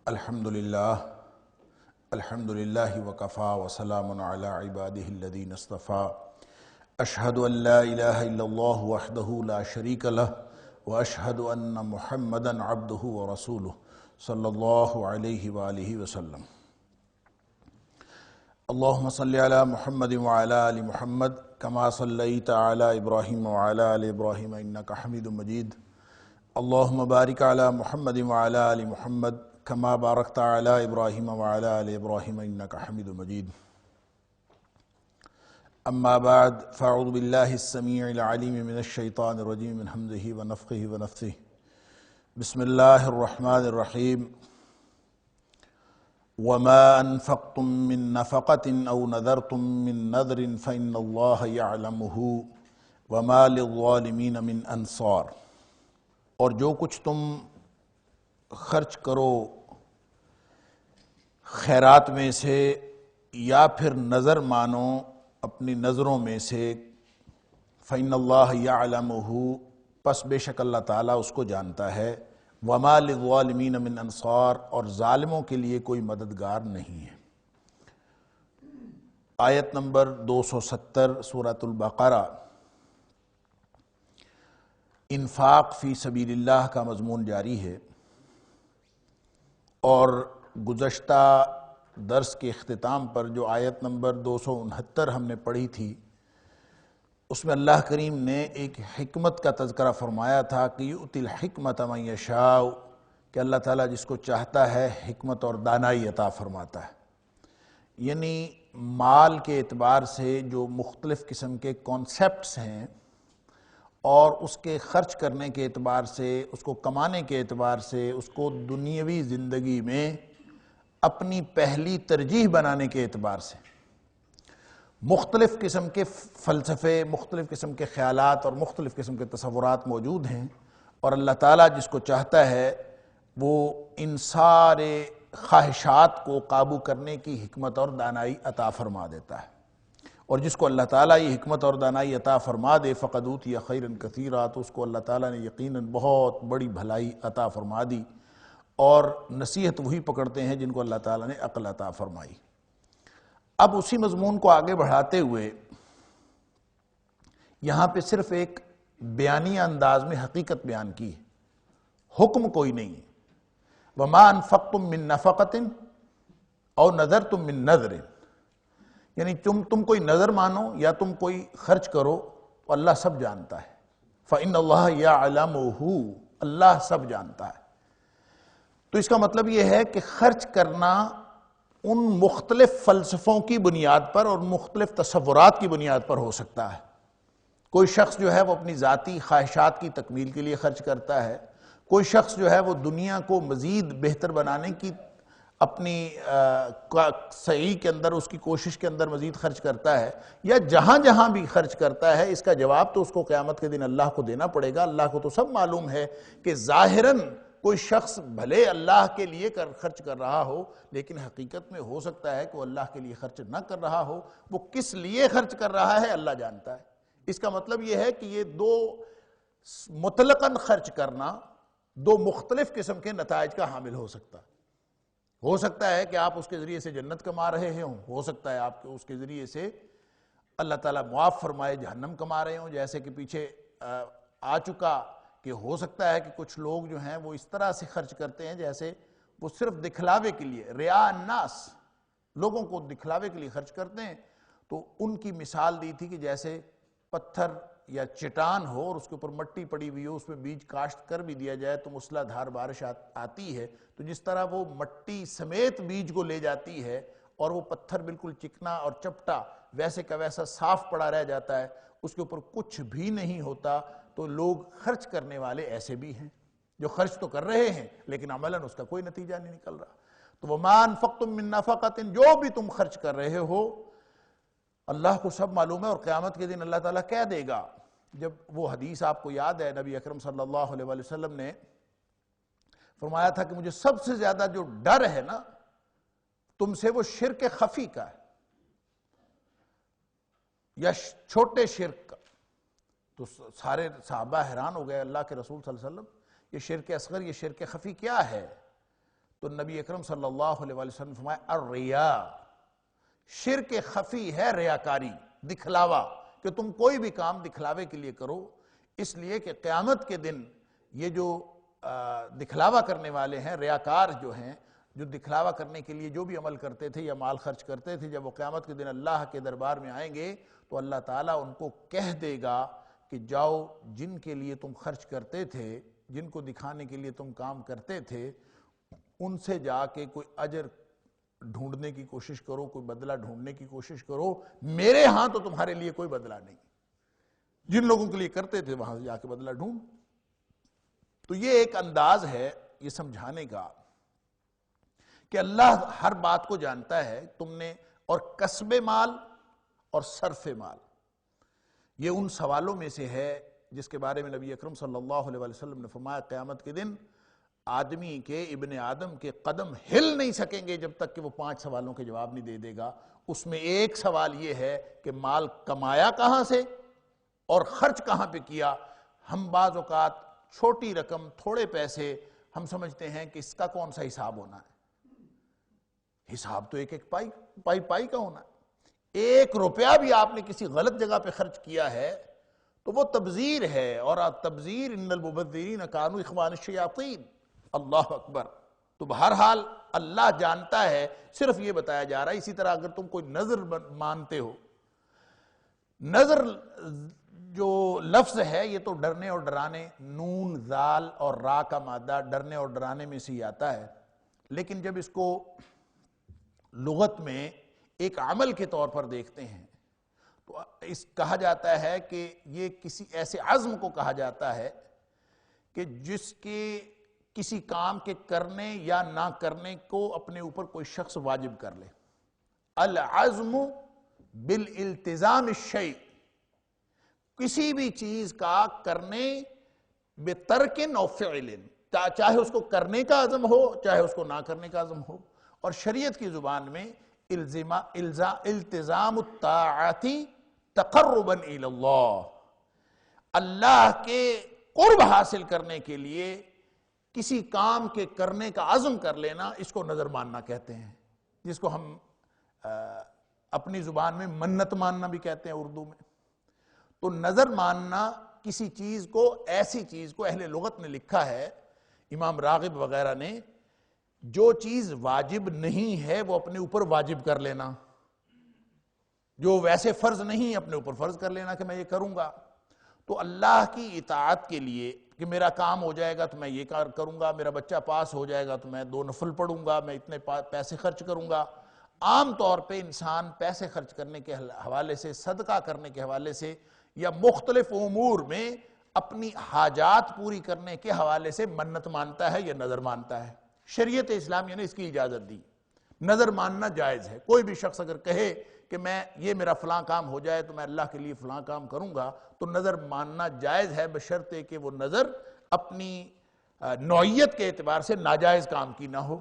الحمدللہ وکفا وسلام علی عبادہ الذین اصطفیٰ اشہد ان لا الہ الا اللہ وحدہ لا شریک لہ واشہد ان محمدا عبدہ ورسولہ صلی اللہ علیہ وآلہ وسلم۔ اللہم صلی علی محمد وعلی آل محمد کما صلیت علی ابراہیم وعلی آل ابراہیم انکا حمید مجید۔ اللہم بارک علی محمد وعلی آل محمد کما بارکت علی ابراہیم وعلی آل ابراہیم انکا حمید مجید۔ اما بعد فاعوذ باللہ السمیع العلیم من الشیطان الرجیم من حمزہ ونفخہ ونفثہ۔ بسم اللہ الرحمن الرحیم۔ وما انفقتم من نفقة او نذرتم من نذر فإن اللہ یعلمہ وما للظالمین من انصار۔ اور جو کچھ تم خرچ کرو خیرات میں سے یا پھر نظر مانو اپنی نظروں میں سے، فإن اللہ یعلمہ، پس بے شک اللہ تعالیٰ اس کو جانتا ہے، وما للظالمین من انصار، اور ظالموں کے لیے کوئی مددگار نہیں ہے۔ آیت نمبر 270 سورۃ البقرہ۔ انفاق فی سبیل اللہ کا مضمون جاری ہے، اور گزشتہ درس کے اختتام پر جو آیت نمبر 269 ہم نے پڑھی تھی، اس میں اللہ کریم نے ایک حکمت کا تذکرہ فرمایا تھا کہ یؤتی الحکمت من یشاء، کہ اللہ تعالیٰ جس کو چاہتا ہے حکمت اور دانائی عطا فرماتا ہے۔ یعنی مال کے اعتبار سے جو مختلف قسم کے کانسیپٹس ہیں، اور اس کے خرچ کرنے کے اعتبار سے، اس کو کمانے کے اعتبار سے، اس کو دنیاوی زندگی میں اپنی پہلی ترجیح بنانے کے اعتبار سے مختلف قسم کے فلسفے، مختلف قسم کے خیالات اور مختلف قسم کے تصورات موجود ہیں، اور اللہ تعالیٰ جس کو چاہتا ہے وہ ان سارے خواہشات کو قابو کرنے کی حکمت اور دانائی عطا فرما دیتا ہے، اور جس کو اللہ تعالیٰ یہ حکمت اور دانائی عطا فرما دے فقد اوتی خیرا کثیرا، تو اس کو اللہ تعالیٰ نے یقیناً بہت بڑی بھلائی عطا فرما دی، اور نصیحت وہی پکڑتے ہیں جن کو اللہ تعالیٰ نے عقل عطا فرمائی۔ اب اسی مضمون کو آگے بڑھاتے ہوئے یہاں پہ صرف ایک بیانی انداز میں حقیقت بیان کی ہے، حکم کوئی نہیں ہے۔ وَمَا أَنفَقْتُم مِّن نَفَقَةٍ أَوْ نَذَرْتُم مِّن نَذْرٍ، یعنی تم کوئی نظر مانو یا تم کوئی خرچ کرو، اللہ سب جانتا ہے۔ فَإِنَّ اللَّهَ يَعْلَمُهُ، اللہ سب جانتا ہے۔ تو اس کا مطلب یہ ہے کہ خرچ کرنا ان مختلف فلسفوں کی بنیاد پر اور مختلف تصورات کی بنیاد پر ہو سکتا ہے۔ کوئی شخص جو ہے وہ اپنی ذاتی خواہشات کی تکمیل کے لیے خرچ کرتا ہے، کوئی شخص جو ہے وہ دنیا کو مزید بہتر بنانے کی اپنی سعی کے اندر، اس کی کوشش کے اندر مزید خرچ کرتا ہے، یا جہاں جہاں بھی خرچ کرتا ہے اس کا جواب تو اس کو قیامت کے دن اللہ کو دینا پڑے گا۔ اللہ کو تو سب معلوم ہے کہ ظاہراً کوئی شخص بھلے اللہ کے لیے خرچ کر رہا ہو، لیکن حقیقت میں ہو سکتا ہے کہ وہ اللہ کے لیے خرچ نہ کر رہا ہو، وہ کس لیے خرچ کر رہا ہے اللہ جانتا ہے۔ اس کا مطلب یہ ہے کہ یہ دو مطلقاً خرچ کرنا دو مختلف قسم کے نتائج کا حامل ہو سکتا ہے۔ ہو سکتا ہے کہ آپ اس کے ذریعے سے جنت کما رہے ہوں، ہو سکتا ہے آپ اس کے ذریعے سے اللہ تعالیٰ معاف فرمائے جہنم کما رہے ہوں، جیسے کہ پیچھے آ چکا کہ ہو سکتا ہے کہ کچھ لوگ جو ہیں وہ اس طرح سے خرچ کرتے ہیں جیسے وہ صرف دکھلاوے کے لیے، ریاء الناس، لوگوں کو دکھلاوے کے لیے خرچ کرتے ہیں۔ تو ان کی مثال دی تھی کہ جیسے پتھر یا چٹان ہو اور اس کے اوپر مٹی پڑی ہوئی ہو، اس میں بیج کاشت کر بھی دیا جائے تو موسلا دھار بارش آتی ہے، تو جس طرح وہ مٹی سمیت بیج کو لے جاتی ہے اور وہ پتھر بالکل چکنا اور چپٹا ویسے کا ویسا صاف پڑا رہ جاتا ہے، اس کے اوپر کچھ بھی نہیں ہوتا، تو لوگ خرچ کرنے والے ایسے بھی ہیں جو خرچ تو کر رہے ہیں لیکن عملاً اس کا کوئی نتیجہ نہیں نکل رہا۔ تو وَمَا أَنفَقْتُم مِّن نَفَقَةٍ، جو بھی تم خرچ کر رہے ہو اللہ کو سب معلوم ہے، اور قیامت کے دن اللہ تعالیٰ کہہ دے گا۔ جب وہ حدیث آپ کو یاد ہے، نبی اکرم صلی اللہ علیہ وسلم نے فرمایا تھا کہ مجھے سب سے زیادہ جو ڈر ہے نا تم سے، وہ شرک خفی کا ہے یا چھوٹے شرک کا۔ تو سارے صحابہ حیران ہو گئے، اللہ کے رسول صلی اللہ علیہ وسلم یہ شرک اصغر، یہ شرک خفی کیا ہے؟ تو نبی اکرم صلی اللہ علیہ وسلم نے فرمایا الریا، شرک خفی ہے ریاکاری، دکھلاوا، کہ تم کوئی بھی کام دکھلاوے کے لیے کرو، اس لیے کہ قیامت کے دن یہ جو دکھلاوا کرنے والے ہیں، ریاکار جو ہیں، جو دکھلاوا کرنے کے لیے جو بھی عمل کرتے تھے یا مال خرچ کرتے تھے، جب وہ قیامت کے دن اللہ کے دربار میں آئیں گے تو اللہ تعالیٰ ان کو کہہ دے گا کہ جاؤ، جن کے لیے تم خرچ کرتے تھے، جن کو دکھانے کے لیے تم کام کرتے تھے، ان سے جا کے کوئی اجر ڈھونڈنے کی کوشش کرو، کوئی بدلہ ڈھونڈنے کی کوشش کرو، میرے ہاں تو تمہارے لیے کوئی بدلہ نہیں، جن لوگوں کے لیے کرتے تھے وہاں سے جا کے بدلہ ڈھونڈ۔ تو یہ ایک انداز ہے یہ سمجھانے کا کہ اللہ ہر بات کو جانتا ہے تم نے، اور کسب مال اور صرف مال یہ ان سوالوں میں سے ہے جس کے بارے میں نبی اکرم صلی اللہ علیہ وسلم نے فرمایا قیامت کے دن آدمی کے، ابن آدم کے قدم ہل نہیں سکیں گے جب تک کہ وہ 5 سوالوں کے جواب نہیں دے دے گا۔ اس میں ایک سوال یہ ہے کہ مال کمایا کہاں سے اور خرچ کہاں پہ کیا۔ ہم بعض اوقات چھوٹی رقم، تھوڑے پیسے، ہم سمجھتے ہیں کہ اس کا کون سا حساب ہونا ہے۔ حساب تو ایک ایک پائی کا ہونا ہے۔ 1 روپیہ بھی آپ نے کسی غلط جگہ پہ خرچ کیا ہے تو وہ تبذیر ہے، اور تبذیر ان المبذرین کانوا اخوان الشیاطین۔ اللہ اکبر۔ تو بہرحال اللہ جانتا ہے، صرف یہ بتایا جا رہا ہے۔ اسی طرح اگر تم کوئی نظر مانتے ہو، نظر جو لفظ ہے یہ تو ڈرنے اور ڈرانے، نون زال اور را کا مادہ ڈرنے اور ڈرانے میں سے ہی آتا ہے، لیکن جب اس کو لغت میں ایک عمل کے طور پر دیکھتے ہیں تو اس کہا جاتا ہے کہ یہ کسی ایسے عزم کو کہا جاتا ہے کہ جس کے کسی کام کے کرنے یا نہ کرنے کو اپنے اوپر کوئی شخص واجب کر لے۔ العزم بالالتزام الشیء، کسی بھی چیز کا کرنے بترک او فعل، چاہے اس کو کرنے کا عزم ہو چاہے اس کو نہ کرنے کا عزم ہو۔ اور شریعت کی زبان میں التزام الطاعت تقربا الی اللہ، اللہ کے قرب حاصل کرنے کے لیے کسی کام کے کرنے کا عزم کر لینا، اس کو نظر ماننا کہتے ہیں، جس کو ہم اپنی زبان میں منت ماننا بھی کہتے ہیں اردو میں۔ تو نظر ماننا کسی چیز کو، ایسی چیز کو اہل لغت نے لکھا ہے، امام راغب وغیرہ نے، جو چیز واجب نہیں ہے وہ اپنے اوپر واجب کر لینا، جو ویسے فرض نہیں اپنے اوپر فرض کر لینا کہ میں یہ کروں گا۔ تو اللہ کی اطاعت کے لیے کہ میرا کام ہو جائے گا تو میں یہ کار کروں گا، میرا بچہ پاس ہو جائے گا تو میں 2 نفل پڑھوں گا، میں اتنے پیسے خرچ کروں گا۔ عام طور پہ انسان پیسے خرچ کرنے کے حوالے سے، صدقہ کرنے کے حوالے سے، یا مختلف امور میں اپنی حاجات پوری کرنے کے حوالے سے منت مانتا ہے یا نظر مانتا ہے۔ شریعت اسلامیہ نے اس کی اجازت دی، نظر ماننا جائز ہے۔ کوئی بھی شخص اگر کہے کہ میں یہ میرا فلاں کام ہو جائے تو میں اللہ کے لیے فلاں کام کروں گا، تو نظر ماننا جائز ہے، بشرطے کہ وہ نظر اپنی نوعیت کے اعتبار سے ناجائز کام کی نہ ہو۔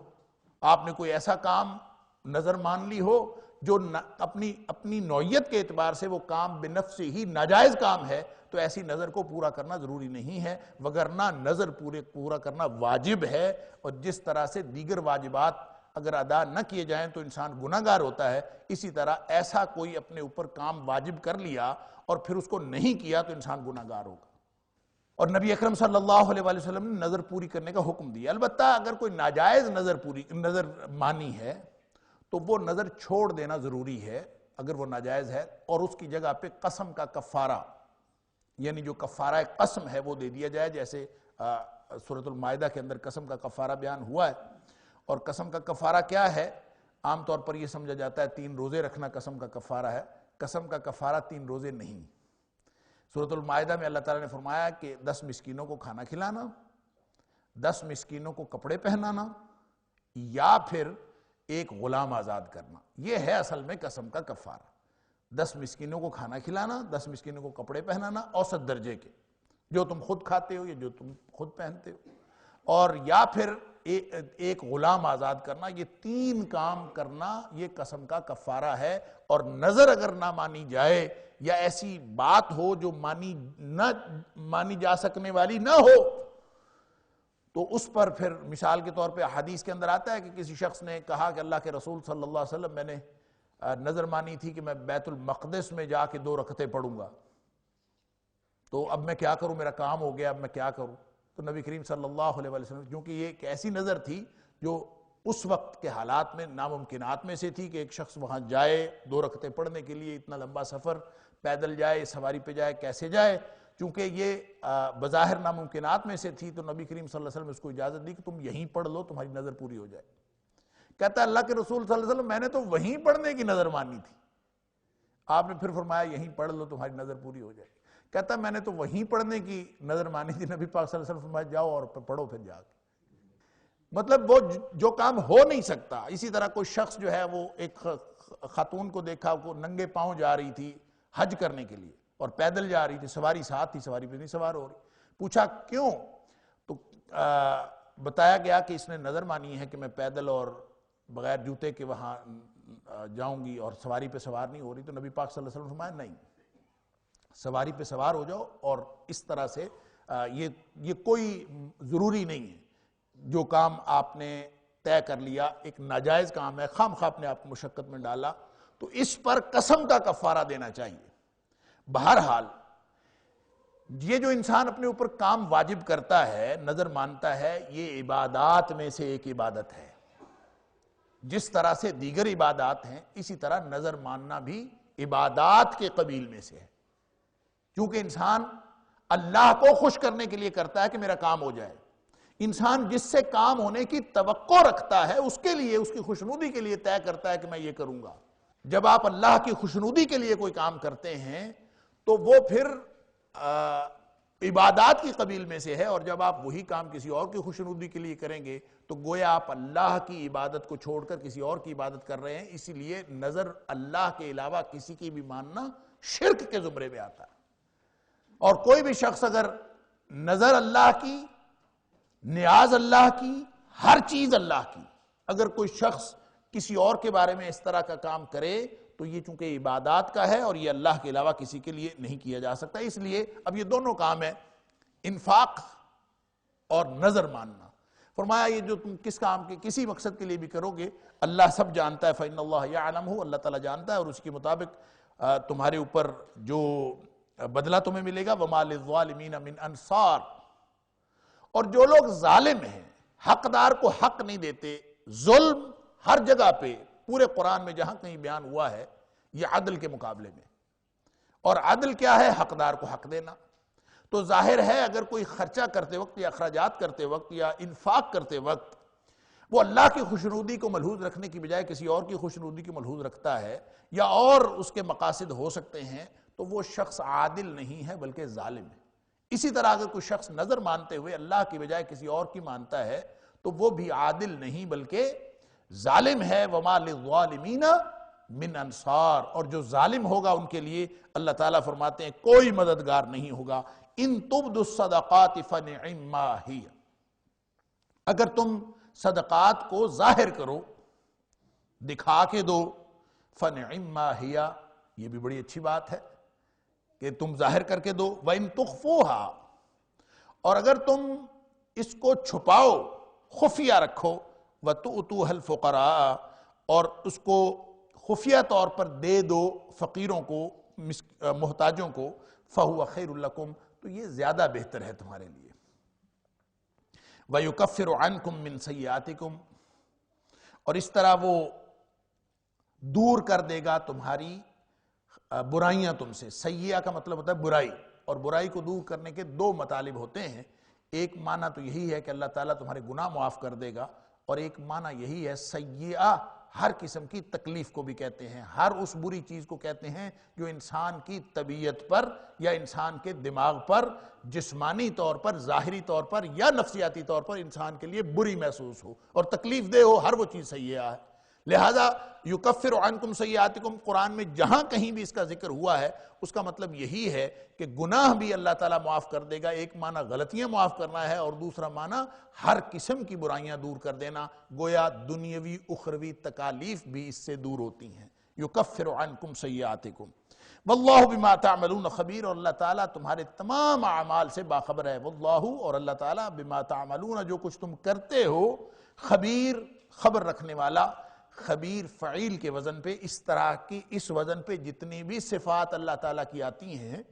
آپ نے کوئی ایسا کام نظر مان لی ہو جو اپنی نوعیت کے اعتبار سے وہ کام بنفس ہی ناجائز کام ہے، تو ایسی نظر کو پورا کرنا ضروری نہیں ہے، وگرنہ نظر پورا کرنا واجب ہے۔ اور جس طرح سے دیگر واجبات اگر ادا نہ کیے جائیں تو انسان گناہگار ہوتا ہے، اسی طرح ایسا کوئی اپنے اوپر کام واجب کر لیا اور پھر اس کو نہیں کیا تو انسان گناہگار ہوگا۔ اور نبی اکرم صلی اللہ علیہ وسلم نے نظر پوری کرنے کا حکم دیا۔ البتہ اگر کوئی ناجائز نظر مانی ہے تو وہ نظر چھوڑ دینا ضروری ہے اگر وہ ناجائز ہے، اور اس کی جگہ پہ قسم کا کفارہ، یعنی جو کفارہ قسم ہے وہ دے دیا جائے، جیسے سورۃ المائدہ کے اندر قسم کا کفارہ بیان ہوا ہے۔ اور قسم کا کفارہ کیا ہے؟ عام طور پر یہ سمجھا جاتا ہے 3 روزے رکھنا قسم کا کفارہ ہے۔ قسم کا کفارہ 3 روزے نہیں۔ سورۃ المائدہ میں اللہ تعالیٰ نے فرمایا کہ 10 مسکینوں کو کھانا کھلانا، 10 مسکینوں کو کپڑے پہنانا، یا پھر ایک غلام آزاد کرنا، یہ ہے اصل میں قسم کا کفارہ۔ 10 مسکینوں کو کھانا کھلانا، 10 مسکینوں کو کپڑے پہنانا اوسط درجے کے، جو تم خود کھاتے ہو یا جو تم خود پہنتے ہو، اور یا پھر ایک غلام آزاد کرنا۔ یہ 3 کام کرنا یہ قسم کا کفارہ ہے۔ اور نظر اگر نہ مانی جائے یا ایسی بات ہو جو مانی جا سکنے والی نہ ہو تو اس پر پھر مثال کے طور پہ حدیث کے اندر آتا ہے کہ کسی شخص نے کہا کہ اللہ کے رسول صلی اللہ علیہ وسلم میں نے نظر مانی تھی کہ میں بیت المقدس میں جا کے 2 رکعتیں پڑھوں گا، تو اب میں کیا کروں، میرا کام ہو گیا، اب میں کیا کروں؟ تو نبی کریم صلی اللہ علیہ وسلم، کیونکہ یہ ایک ایسی نظر تھی جو اس وقت کے حالات میں ناممکنات میں سے تھی کہ ایک شخص وہاں جائے 2 رکعتیں پڑھنے کے لیے، اتنا لمبا سفر، پیدل جائے، سواری پہ جائے، کیسے جائے؟ چونکہ یہ بظاہر ناممکنات میں سے تھی، تو نبی کریم صلی اللہ علیہ وسلم نے اس کو اجازت دی کہ تم یہیں پڑھ لو، تمہاری نظر پوری ہو جائے۔ کہتا ہے اللہ کے رسول صلی اللہ علیہ وسلم میں نے تو وہیں پڑھنے کی نظر مانی تھی، آپ نے پھر فرمایا یہیں پڑھ لو تمہاری نظر پوری ہو جائے گی۔ کہتا ہے میں نے تو وہیں پڑھنے کی نظر مانی تھی، نبی پاک صلی اللہ علیہ وسلم فرمایا جاؤ اور پڑھو پھر جا کے۔ مطلب وہ جو کام ہو نہیں سکتا۔ اسی طرح کوئی شخص جو ہے وہ ایک خاتون کو دیکھا، وہ ننگے پاؤں جا رہی تھی حج کرنے کے لیے اور پیدل جا رہی تھی، سواری ساتھ تھی، سواری پہ نہیں سوار ہو رہی، پوچھا کیوں؟ تو بتایا گیا کہ اس نے نظر مانی ہے کہ میں پیدل اور بغیر جوتے کے وہاں جاؤں گی اور سواری پہ سوار نہیں ہو رہی۔ تو نبی پاک صلی اللہ علیہ وسلم فرمایا نہیں، سواری پہ سوار ہو جاؤ، اور اس طرح سے یہ کوئی ضروری نہیں ہے، جو کام آپ نے طے کر لیا ایک ناجائز کام ہے، خام خواہ اپنے آپ کو مشقت میں ڈالا، تو اس پر قسم کا کفارہ دینا چاہیے۔ بہرحال یہ جو انسان اپنے اوپر کام واجب کرتا ہے، نظر مانتا ہے، یہ عبادات میں سے ایک عبادت ہے۔ جس طرح سے دیگر عبادات ہیں، اسی طرح نظر ماننا بھی عبادات کے قبیل میں سے ہے، کیونکہ انسان اللہ کو خوش کرنے کے لیے کرتا ہے کہ میرا کام ہو جائے۔ انسان جس سے کام ہونے کی توقع رکھتا ہے، اس کے لیے، اس کی خوشنودی کے لیے طے کرتا ہے کہ میں یہ کروں گا۔ جب آپ اللہ کی خوشنودی کے لیے کوئی کام کرتے ہیں تو وہ پھر عبادات کی قبیل میں سے ہے، اور جب آپ وہی کام کسی اور کی خوشنودی کے لیے کریں گے تو گویا آپ اللہ کی عبادت کو چھوڑ کر کسی اور کی عبادت کر رہے ہیں۔ اسی لیے نظر اللہ کے علاوہ کسی کی بھی ماننا شرک کے زمرے میں آتا ہے۔ اور کوئی بھی شخص اگر نظر اللہ کی، نیاز اللہ کی، ہر چیز اللہ کی، اگر کوئی شخص کسی اور کے بارے میں اس طرح کا کام کرے تو یہ چونکہ عبادات کا ہے اور یہ اللہ کے علاوہ کسی کے لیے نہیں کیا جا سکتا۔ اس لیے اب یہ دونوں کام ہیں، انفاق اور نظر ماننا۔ فرمایا یہ جو تم کس کام کے، کسی مقصد کے لیے بھی کرو گے، اللہ سب جانتا ہے، فَإِنَّ اللَّهَ يَعْلَمُهُ، اللہ تعالیٰ جانتا ہے، اور اس کے مطابق تمہارے اوپر جو بدلہ تمہیں ملے گا۔ وَمَا لِلظَّالِمِينَ مِنْ أَنصَارٍ، اور جو لوگ ظالم ہیں، حقدار کو حق نہیں دیتے، ظلم ہر جگہ پہ پورے قرآن میں جہاں کہیں بیان ہوا ہے یہ عدل کے مقابلے میں، اور عدل کیا ہے؟ حقدار کو حق دینا۔ تو ظاہر ہے اگر کوئی خرچہ کرتے وقت یا اخراجات کرتے وقت یا انفاق کرتے وقت وہ اللہ کی خوشنودی کو ملحوظ رکھنے کی بجائے کسی اور کی خوشنودی کو ملحوظ رکھتا ہے، یا اور اس کے مقاصد ہو سکتے ہیں، تو وہ شخص عادل نہیں ہے بلکہ ظالم ہے۔ اسی طرح اگر کوئی شخص نظر مانتے ہوئے اللہ کی بجائے کسی اور کی مانتا ہے تو وہ بھی عادل نہیں بلکہ ظالم ہے۔ وَمَا لِلظَّالِمِينَ مِنْ أَنصَارٍ، اور جو ظالم ہوگا ان کے لیے اللہ تعالیٰ فرماتے ہیں کوئی مددگار نہیں ہوگا۔ إِن تُبْدُوا الصَّدَقَاتِ فَنِعِمَّا هِيَ، اگر تم صدقات کو ظاہر کرو، دکھا کے دو، فَنِعِمَّا هِيَ، یہ بھی بڑی اچھی بات ہے کہ تم ظاہر کر کے دو۔ وَإِن تُخْفُوهَا، اور اگر تم اس کو چھپاؤ، خفیہ رکھو، وَتُؤْتُوهَا الْفُقَرَاءَ، اور اس کو خفیہ طور پر دے دو فقیروں کو، محتاجوں کو، فَهُوَ خَيْرٌ لَكُمْ، تو یہ زیادہ بہتر ہے تمہارے لیے۔ وَيُكَفِّرُ عَنْكُمْ مِنْ سَيِّئَاتِكُمْ، اور اس طرح وہ دور کر دے گا تمہاری برائیاں تم سے۔ سیئہ کا مطلب ہوتا ہے برائی، اور برائی کو دور کرنے کے 2 مطالب ہوتے ہیں۔ ایک معنی تو یہی ہے کہ اللہ تعالیٰ تمہارے گناہ معاف کر دے گا، اور ایک معنی یہی ہے سیئہ ہر قسم کی تکلیف کو بھی کہتے ہیں، ہر اس بری چیز کو کہتے ہیں جو انسان کی طبیعت پر یا انسان کے دماغ پر جسمانی طور پر، ظاہری طور پر یا نفسیاتی طور پر انسان کے لیے بری محسوس ہو اور تکلیف دہ ہو، ہر وہ چیز سیئہ ہے۔ لہذا یکفر عنکم سیئاتکم، قرآن میں جہاں کہیں بھی اس کا ذکر ہوا ہے اس کا مطلب یہی ہے کہ گناہ بھی اللہ تعالیٰ معاف کر دے گا۔ ایک معنی غلطیاں معاف کرنا ہے، اور دوسرا معنی ہر قسم کی برائیاں دور کر دینا، گویا دنیاوی اخروی تکالیف بھی اس سے دور ہوتی ہیں۔ یکفر عنکم سیئاتکم واللہ بما تعملون خبیر، اور اللہ تعالیٰ تمہارے تمام اعمال سے باخبر ہے. واللہ، اور اللہ تعالیٰ، بما تعملون، جو کچھ تم کرتے ہو، خبیر، خبر رکھنے والا. خبیر فعیل کے وزن پہ، اس طرح کی اس وزن پہ جتنی بھی صفات اللہ تعالیٰ کی آتی ہیں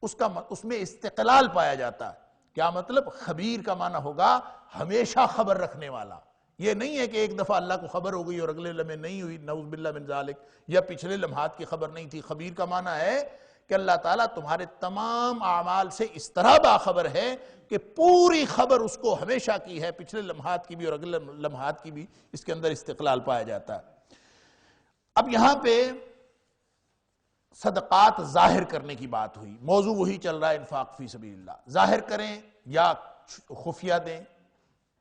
اس میں استقلال پایا جاتا ہے. کیا مطلب؟ خبیر کا معنی ہوگا ہمیشہ خبر رکھنے والا. یہ نہیں ہے کہ ایک دفعہ اللہ کو خبر ہو گئی اور اگلے لمحے نہیں ہوئی، نعوذ باللہ من ذالک، یا پچھلے لمحات کی خبر نہیں تھی. خبیر کا معنی ہے کہ اللہ تعالیٰ تمہارے تمام اعمال سے اس طرح باخبر ہے کہ پوری خبر اس کو ہمیشہ کی ہے، پچھلے لمحات کی بھی اور اگلے لمحات کی بھی. اس کے اندر استقلال پایا جاتا ہے. اب یہاں پہ صدقات ظاہر کرنے کی بات ہوئی، موضوع وہی چل رہا ہے، انفاق فی سبیل اللہ. ظاہر کریں یا خفیہ دیں.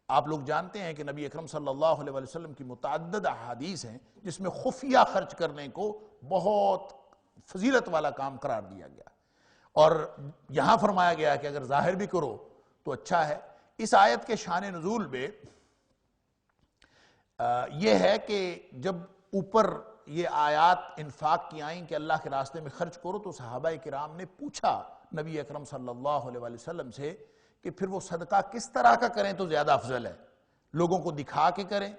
آپ لوگ جانتے ہیں کہ نبی اکرم صلی اللہ علیہ وسلم کی متعدد احادیث ہیں جس میں خفیہ خرچ کرنے کو بہت فضیلت والا کام قرار دیا گیا، اور یہاں فرمایا گیا کہ اگر ظاہر بھی کرو تو اچھا ہے. اس آیت کے شان نزول میں یہ ہے کہ جب اوپر یہ آیات انفاق کی آئیں کہ اللہ کے راستے میں خرچ کرو، تو صحابہ کرام نے پوچھا نبی اکرم صلی اللہ علیہ وسلم سے کہ پھر وہ صدقہ کس طرح کا کریں تو زیادہ افضل ہے؟ لوگوں کو دکھا کے کریں،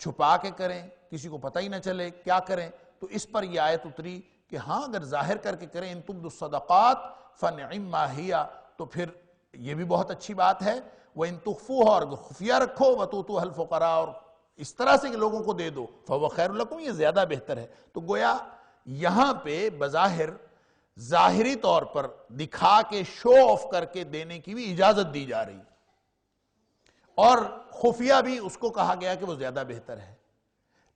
چھپا کے کریں، کسی کو پتہ ہی نہ چلے، کیا کریں؟ تو اس پر یہ آیت اتری کہ ہاں اگر ظاہر کر کے کریں، ان تبدوا الصدقات فنعم ما ہی، تو پھر یہ بھی بہت اچھی بات ہے. وَإِن تُخْفُوهَا، اور خفیہ رکھو، وَتُؤْتُوهَا الْفُقَرَاءَ، اور اس طرح سے کہ لوگوں کو دے دو، فَهُوَ خَيْرٌ لَكُمْ، یہ زیادہ بہتر ہے. تو گویا یہاں پہ بظاہر ظاہری طور پر دکھا کے شو آف کر کے دینے کی بھی اجازت دی جا رہی، اور خفیہ بھی اس کو کہا گیا کہ وہ زیادہ بہتر ہے.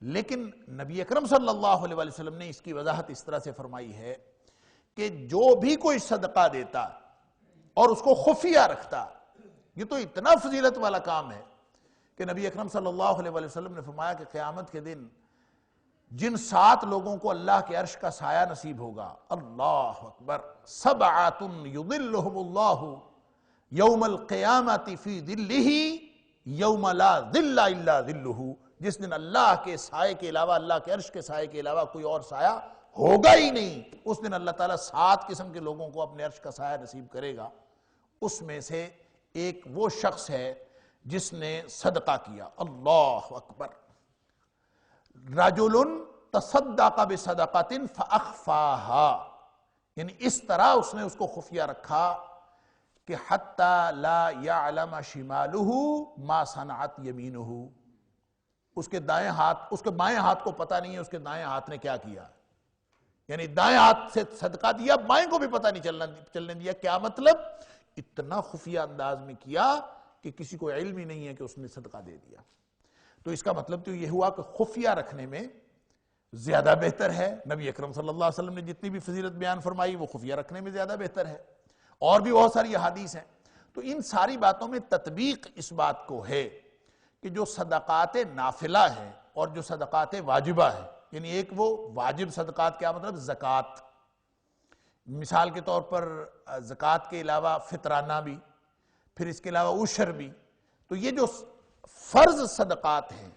لیکن نبی اکرم صلی اللہ علیہ وسلم نے اس کی وضاحت اس طرح سے فرمائی ہے کہ جو بھی کوئی صدقہ دیتا اور اس کو خفیہ رکھتا، یہ تو اتنا فضیلت والا کام ہے کہ نبی اکرم صلی اللہ علیہ وسلم نے فرمایا کہ قیامت کے دن جن 7 لوگوں کو اللہ کے عرش کا سایہ نصیب ہوگا، اللہ اکبر، 7 یظلہم اللہ یوم القیامت فی ظلہ یوم لا ظل الا ظلہ، جس دن اللہ کے سائے کے علاوہ، اللہ کے عرش کے سائے کے علاوہ کوئی اور سایہ ہوگا ہی نہیں. اس دن اللہ تعالیٰ 7 قسم کے لوگوں کو اپنے عرش کا سایہ نصیب کرے گا. اس میں سے ایک وہ شخص ہے جس نے صدقہ کیا. اللہ اکبر. رجل تصدق بصدقۃ فاخفاها، یعنی اس طرح اس نے اس کو خفیہ رکھا کہ حتی لا یعلم شمالہ ما صنعت یمینہ، اس کے دائیں ہاتھ، اس کے بائیں ہاتھ کو پتہ نہیں ہے اس کے دائیں ہاتھ نے کیا کیا. یعنی دائیں ہاتھ سے صدقہ دیا، بائیں کو بھی پتہ نہیں چلنے دیا. کیا مطلب؟ اتنا خفیہ انداز میں کیا کہ کسی کو علم ہی نہیں ہے کہ اس نے صدقہ دے دیا. تو اس کا مطلب تو یہ ہوا کہ خفیہ رکھنے میں زیادہ بہتر ہے. نبی اکرم صلی اللہ علیہ وسلم نے جتنی بھی فضیلت بیان فرمائی وہ خفیہ رکھنے میں زیادہ بہتر ہے. اور بھی بہت ساری احادیث ہیں. تو ان ساری باتوں میں تطبیق اس بات کو ہے کہ جو صدقات نافلہ ہیں اور جو صدقات واجبہ ہیں، یعنی ایک وہ واجب صدقات، کیا مطلب؟ زکوٰۃ، مثال کے طور پر زکوٰۃ کے علاوہ فطرانہ بھی، پھر اس کے علاوہ عشر بھی. تو یہ جو فرض صدقات ہیں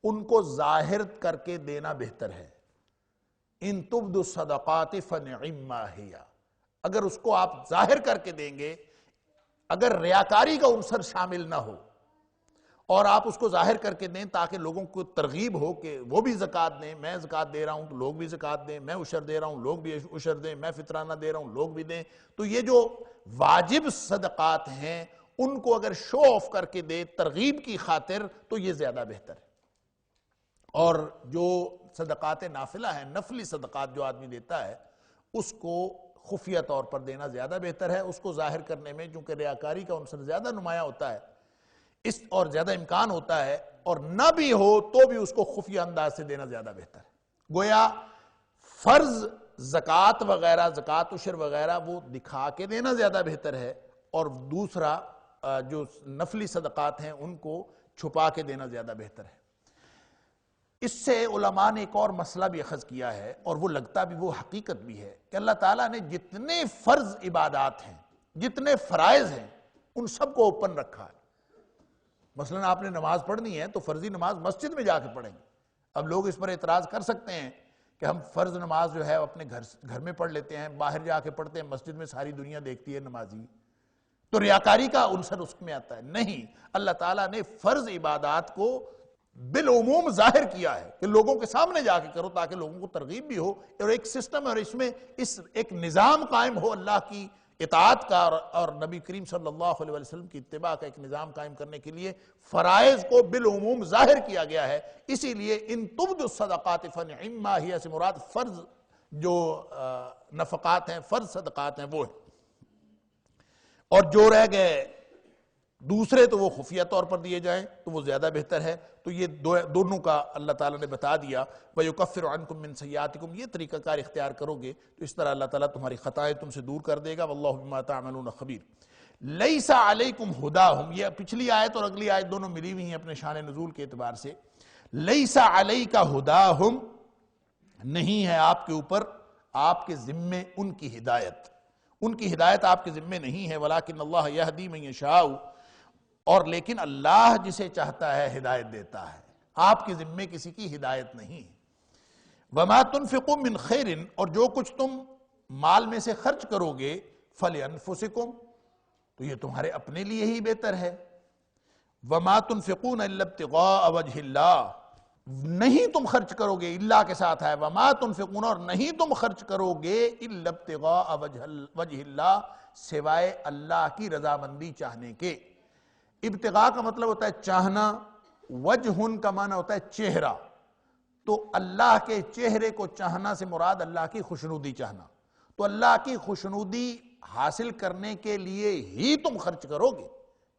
ان کو ظاہر کر کے دینا بہتر ہے. ان تبدوا الصدقات فنعم ما ہی، اگر اس کو آپ ظاہر کر کے دیں گے، اگر ریاکاری کا عنصر شامل نہ ہو اور آپ اس کو ظاہر کر کے دیں تاکہ لوگوں کو ترغیب ہو کہ وہ بھی زکوٰۃ دیں، میں زکوٰۃ دے رہا ہوں تو لوگ بھی زکوٰۃ دیں، میں عشر دے رہا ہوں لوگ بھی عشر دیں، میں فطرانہ دے رہا ہوں لوگ بھی دیں. تو یہ جو واجب صدقات ہیں ان کو اگر شو آف کر کے دے ترغیب کی خاطر تو یہ زیادہ بہتر ہے. اور جو صدقات نافلہ ہیں، نفلی صدقات جو آدمی دیتا ہے، اس کو خفیہ طور پر دینا زیادہ بہتر ہے. اس کو ظاہر کرنے میں چونکہ ریاکاری کا عنصر زیادہ نمایاں ہوتا ہے اس اور زیادہ امکان ہوتا ہے، اور نہ بھی ہو تو بھی اس کو خفیہ انداز سے دینا زیادہ بہتر ہے. گویا فرض زکوٰۃ وغیرہ، زکوٰۃ عشر وغیرہ وہ دکھا کے دینا زیادہ بہتر ہے، اور دوسرا جو نفلی صدقات ہیں ان کو چھپا کے دینا زیادہ بہتر ہے. اس سے علماء نے ایک اور مسئلہ بھی اخذ کیا ہے، اور وہ لگتا بھی وہ حقیقت بھی ہے کہ اللہ تعالیٰ نے جتنے فرض عبادات ہیں، جتنے فرائض ہیں، ان سب کو اوپن رکھا ہے. مثلا آپ نے نماز پڑھنی ہے تو فرضی نماز مسجد میں جا کے پڑھیں گے. اب لوگ اس پر اعتراض کر سکتے ہیں کہ ہم فرض نماز جو ہے اپنے گھر میں پڑھ لیتے ہیں، باہر جا کے پڑھتے ہیں، مسجد میں ساری دنیا دیکھتی ہے نمازی، تو ریاکاری کا عنصر اس میں آتا ہے؟ نہیں، اللہ تعالیٰ نے فرض عبادات کو بالعموم ظاہر کیا ہے کہ لوگوں کے سامنے جا کے کرو تاکہ لوگوں کو ترغیب بھی ہو، اور ایک سسٹم اور اس میں ایک نظام قائم ہو اللہ کی اطاعت کا اور نبی کریم صلی اللہ علیہ وسلم کی اتباع کا ایک نظام قائم کرنے کے لیے فرائض کو بالعموم ظاہر کیا گیا ہے۔ اسی لیے ان تبدوا الصدقات فنعما ہی سے مراد فرض جو نفقات ہیں، فرض صدقات ہیں وہ ہیں، اور جو رہ گئے دوسرے تو وہ خفیہ طور پر دیے جائیں تو وہ زیادہ بہتر ہے۔ تو یہ دونوں کا اللہ تعالیٰ نے بتا دیا، وَيُكَفِّرُ عَنْكُم مِّن سَيِّئَاتِكُم، یہ طریقہ کار اختیار کرو گے تو اس طرح اللہ تعالیٰ تمہاری خطائیں تم سے دور کر دے گا، وَاللَّهُ بِمَا تَعْمَلُونَ خَبِيرٌ۔ لَيْسَ عَلَيْكُمْ هُدَاهُمْ، یہ پچھلی آیت اور اگلی آیت دونوں ملی ہوئی ہیں اپنے شان نزول کے اعتبار سے۔ لَيْسَ عَلَيْكَ هُدَاهُمْ، نہیں ہے آپ کے اوپر، آپ کے ذمے ان کی ہدایت، ان کی ہدایت آپ کے ذمے نہیں ہے، وَلَكِنَّ اللَّهَ يَهْدِي مَن يَشَاءُ، اور لیکن اللہ جسے چاہتا ہے ہدایت دیتا ہے، آپ کے ذمے کسی کی ہدایت نہیں۔ وَمَا تُنْفِقُوا مِنْ خَيْرٍ، اور جو کچھ تم مال میں سے خرچ کرو گے، فَلِأَنفُسِكُمْ، تو یہ تمہارے اپنے لیے ہی بہتر ہے۔ وَمَا تُنْفِقُونَ إِلَّا ابْتِغَاءَ وَجْهِ اللَّهِ، نہیں تم خرچ کرو گے، اللہ کے ساتھ ہے وَمَا تُنْفِقُونَ، اور نہیں تم خرچ کرو گے إِلَّا ابْتِغَاءَ وَجْهِ اللَّهِ، سوائے اللہ کی رضامندی چاہنے کے۔ ابتغاء کا مطلب ہوتا ہے چاہنا، وجہن کا معنی ہوتا ہے چہرہ، تو اللہ کے چہرے کو چاہنا سے مراد اللہ کی خوشنودی چاہنا، تو اللہ کی خوشنودی حاصل کرنے کے لیے ہی تم خرچ کرو گے،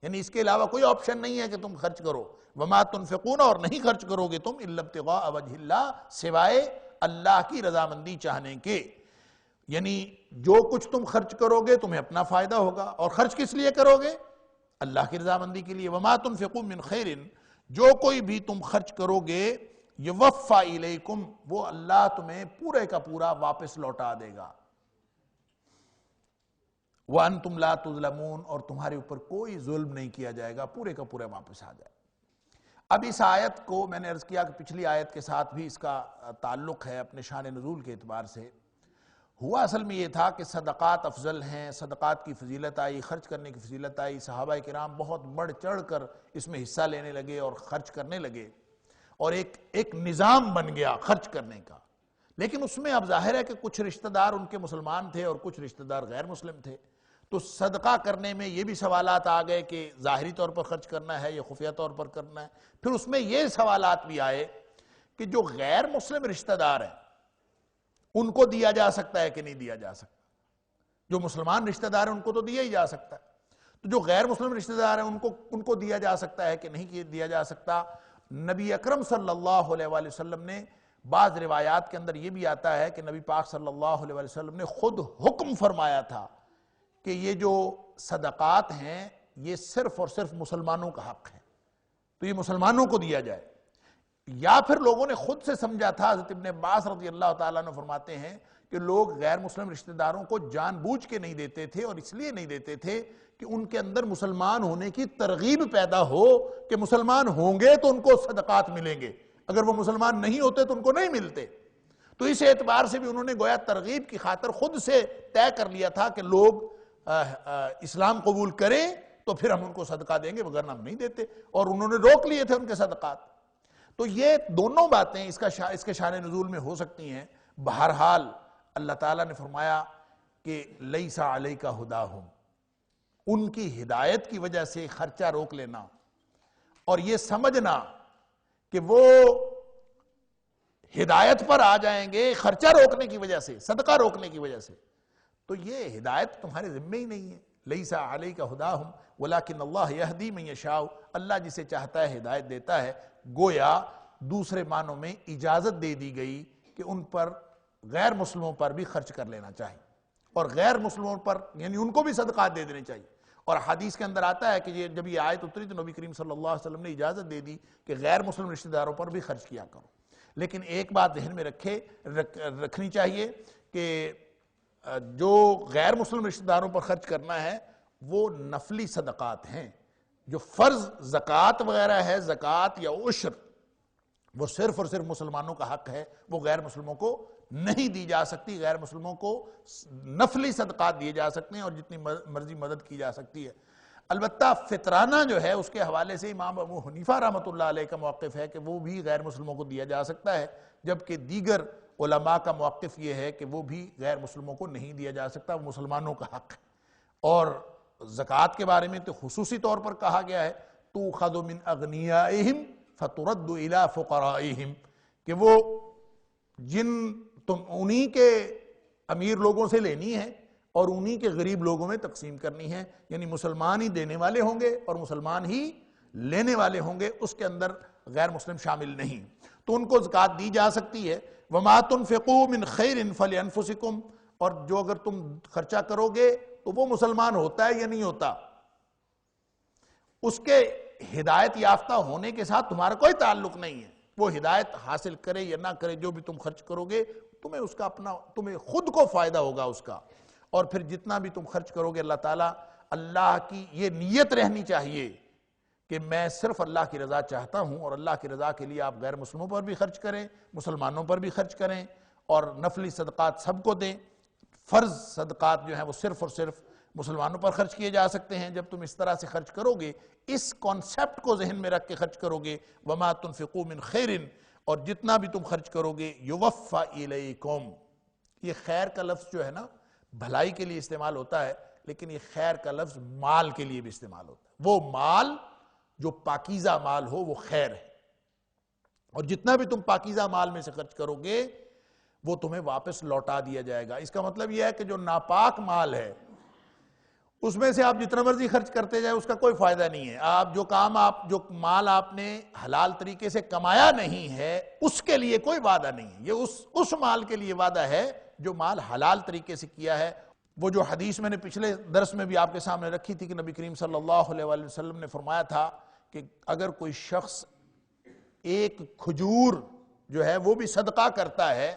یعنی اس کے علاوہ کوئی آپشن نہیں ہے کہ تم خرچ کرو۔ وما تنفقون، اور نہیں خرچ کرو گے تم الا ابتغاء وجہ اللہ، سوائے اللہ کی رضامندی چاہنے کے، یعنی جو کچھ تم خرچ کرو گے تمہیں اپنا فائدہ ہوگا، اور خرچ کس لیے کرو گے؟ اللہ کی رضامندی کے لیے۔ وما تنفقوا من خیر، جو کوئی بھی تم خرچ کرو گے، یوفا الیکم، وہ اللہ تمہیں پورے کا پورا واپس لوٹا دے گا۔ وانتم لا تظلمون، اور تمہارے اوپر کوئی ظلم نہیں کیا جائے گا، پورے کا پورا واپس آ جائے۔ اب اس آیت کو میں نے عرض کیا کہ پچھلی آیت کے ساتھ بھی اس کا تعلق ہے اپنے شان نزول کے اعتبار سے۔ ہوا اصل میں یہ تھا کہ صدقات افضل ہیں، صدقات کی فضیلت آئی، خرچ کرنے کی فضیلت آئی، صحابہ کرام بہت بڑھ چڑھ کر اس میں حصہ لینے لگے اور خرچ کرنے لگے، اور ایک نظام بن گیا خرچ کرنے کا۔ لیکن اس میں اب ظاہر ہے کہ کچھ رشتہ دار ان کے مسلمان تھے اور کچھ رشتہ دار غیر مسلم تھے، تو صدقہ کرنے میں یہ بھی سوالات آ گئے کہ ظاہری طور پر خرچ کرنا ہے یا خفیہ طور پر کرنا ہے۔ پھر اس میں یہ سوالات بھی آئے کہ جو غیر مسلم رشتہ دار ہیں ان کو دیا جا سکتا ہے کہ نہیں دیا جا سکتا؟ جو مسلمان رشتہ دار ہیں ان کو تو دیا ہی جا سکتا ہے، تو جو غیر مسلم رشتہ دار ہیں ان کو دیا جا سکتا ہے کہ نہیں دیا جا سکتا؟ نبی اکرم صلی اللہ علیہ وآلہ وسلم نے، بعض روایات کے اندر یہ بھی آتا ہے کہ نبی پاک صلی اللہ علیہ وآلہ وسلم نے خود حکم فرمایا تھا کہ یہ جو صدقات ہیں یہ صرف اور صرف مسلمانوں کا حق ہے، تو یہ مسلمانوں کو دیا جائے۔ یا پھر لوگوں نے خود سے سمجھا تھا، حضرت ابن عباس رضی اللہ تعالیٰ عنہ فرماتے ہیں کہ لوگ غیر مسلم رشتہ داروں کو جان بوجھ کے نہیں دیتے تھے، اور اس لیے نہیں دیتے تھے کہ ان کے اندر مسلمان ہونے کی ترغیب پیدا ہو کہ مسلمان ہوں گے تو ان کو صدقات ملیں گے، اگر وہ مسلمان نہیں ہوتے تو ان کو نہیں ملتے۔ تو اس اعتبار سے بھی انہوں نے گویا ترغیب کی خاطر خود سے طے کر لیا تھا کہ لوگ اسلام قبول کریں تو پھر ہم ان کو صدقہ دیں گے، وگرنہ ہم نہیں دیتے، اور انہوں نے روک لیے تھے ان کے صدقات۔ تو یہ دونوں باتیں اس کے شان نزول میں ہو سکتی ہیں۔ بہرحال اللہ تعالیٰ نے فرمایا کہ لیس علیک ہداہم، ان کی ہدایت کی وجہ سے خرچہ روک لینا اور یہ سمجھنا کہ وہ ہدایت پر آ جائیں گے خرچہ روکنے کی وجہ سے، صدقہ روکنے کی وجہ سے، تو یہ ہدایت تمہارے ذمہ ہی نہیں ہے۔ لیس علیک ہداہم ولکن اللہ یہدی من یشاء، اللہ جسے چاہتا ہے ہدایت دیتا ہے۔ گویا دوسرے معنوں میں اجازت دے دی گئی کہ ان پر، غیر مسلموں پر بھی خرچ کر لینا چاہیے، اور غیر مسلموں پر یعنی ان کو بھی صدقات دے دینے چاہیے۔ اور حدیث کے اندر آتا ہے کہ جب یہ آیت اتری تو نبی کریم صلی اللہ علیہ وسلم نے اجازت دے دی کہ غیر مسلم رشتہ داروں پر بھی خرچ کیا کرو۔ لیکن ایک بات ذہن میں رکھنی چاہیے کہ جو غیر مسلم رشتہ داروں پر خرچ کرنا ہے وہ نفلی صدقات ہیں، جو فرض زکوٰۃ وغیرہ ہے، زکوٰۃ یا عشر، وہ صرف اور صرف مسلمانوں کا حق ہے، وہ غیر مسلموں کو نہیں دی جا سکتی۔ غیر مسلموں کو نفلی صدقات دیے جا سکتے ہیں اور جتنی مرضی مدد کی جا سکتی ہے۔ البتہ فطرانہ جو ہے اس کے حوالے سے امام ابو حنیفہ رحمۃ اللہ علیہ کا موقف ہے کہ وہ بھی غیر مسلموں کو دیا جا سکتا ہے، جبکہ دیگر علماء کا موقف یہ ہے کہ وہ بھی غیر مسلموں کو نہیں دیا جا سکتا، وہ مسلمانوں کا حق ہے۔ اور زکوٰۃ کے بارے میں تو خصوصی طور پر کہا گیا ہے تُؤْخَذُ مِنْ أَغْنِيَائِهِمْ فَتُرَدُّ إِلَىٰ فُقَرَائِهِمْ، کہ وہ جن تم انہی کے امیر لوگوں سے لینی ہے اور انہی کے غریب لوگوں میں تقسیم کرنی ہے، یعنی مسلمان ہی دینے والے ہوں گے اور مسلمان ہی لینے والے ہوں گے، اس کے اندر غیر مسلم شامل نہیں، تو ان کو زکوٰۃ دی جا سکتی ہے۔ وَمَا تُنْفِقُوا مِنْ خَيْرٍ فَلِأَنفُسِكُمْ، اور جو اگر تم خرچہ کرو گے تو وہ مسلمان ہوتا ہے یا نہیں ہوتا، اس کے ہدایت یافتہ ہونے کے ساتھ تمہارا کوئی تعلق نہیں ہے، وہ ہدایت حاصل کرے یا نہ کرے، جو بھی تم خرچ کرو گے تمہیں اس کا اپنا، تمہیں خود کو فائدہ ہوگا اس کا۔ اور پھر جتنا بھی تم خرچ کرو گے اللہ تعالیٰ، اللہ کی یہ نیت رہنی چاہیے کہ میں صرف اللہ کی رضا چاہتا ہوں، اور اللہ کی رضا کے لیے آپ غیر مسلموں پر بھی خرچ کریں، مسلمانوں پر بھی خرچ کریں، اور نفلی صدقات سب کو دیں۔ فرض صدقات جو ہیں وہ صرف اور صرف مسلمانوں پر خرچ کیے جا سکتے ہیں۔ جب تم اس طرح سے خرچ کرو گے، اس کانسیپٹ کو ذہن میں رکھ کے خرچ کرو گے، وَمَا تُنْفِقُوا مِنْ خَيْرٍ، اور جتنا بھی تم خرچ کرو گے يُوَفَّى إِلَيْكُمْ، یہ خیر کا لفظ جو ہے نا بھلائی کے لیے استعمال ہوتا ہے، لیکن یہ خیر کا لفظ مال کے لیے بھی استعمال ہوتا ہے۔ وہ مال جو پاکیزہ مال ہو وہ خیر ہے، اور جتنا بھی تم پاکیزہ مال میں سے خرچ کرو گے وہ تمہیں واپس لوٹا دیا جائے گا۔ اس کا مطلب یہ ہے کہ جو ناپاک مال ہے اس میں سے آپ جتنا مرضی خرچ کرتے جائیں اس کا کوئی فائدہ نہیں ہے۔ آپ جو مال آپ نے حلال طریقے سے کمایا نہیں ہے اس کے لیے کوئی وعدہ نہیں ہے، یہ اس مال کے لیے وعدہ ہے جو مال حلال طریقے سے کیا ہے۔ وہ جو حدیث میں نے پچھلے درس میں بھی آپ کے سامنے رکھی تھی کہ نبی کریم صلی اللہ علیہ وآلہ وسلم نے فرمایا تھا کہ اگر کوئی شخص ایک کھجور جو ہے وہ بھی صدقہ کرتا ہے،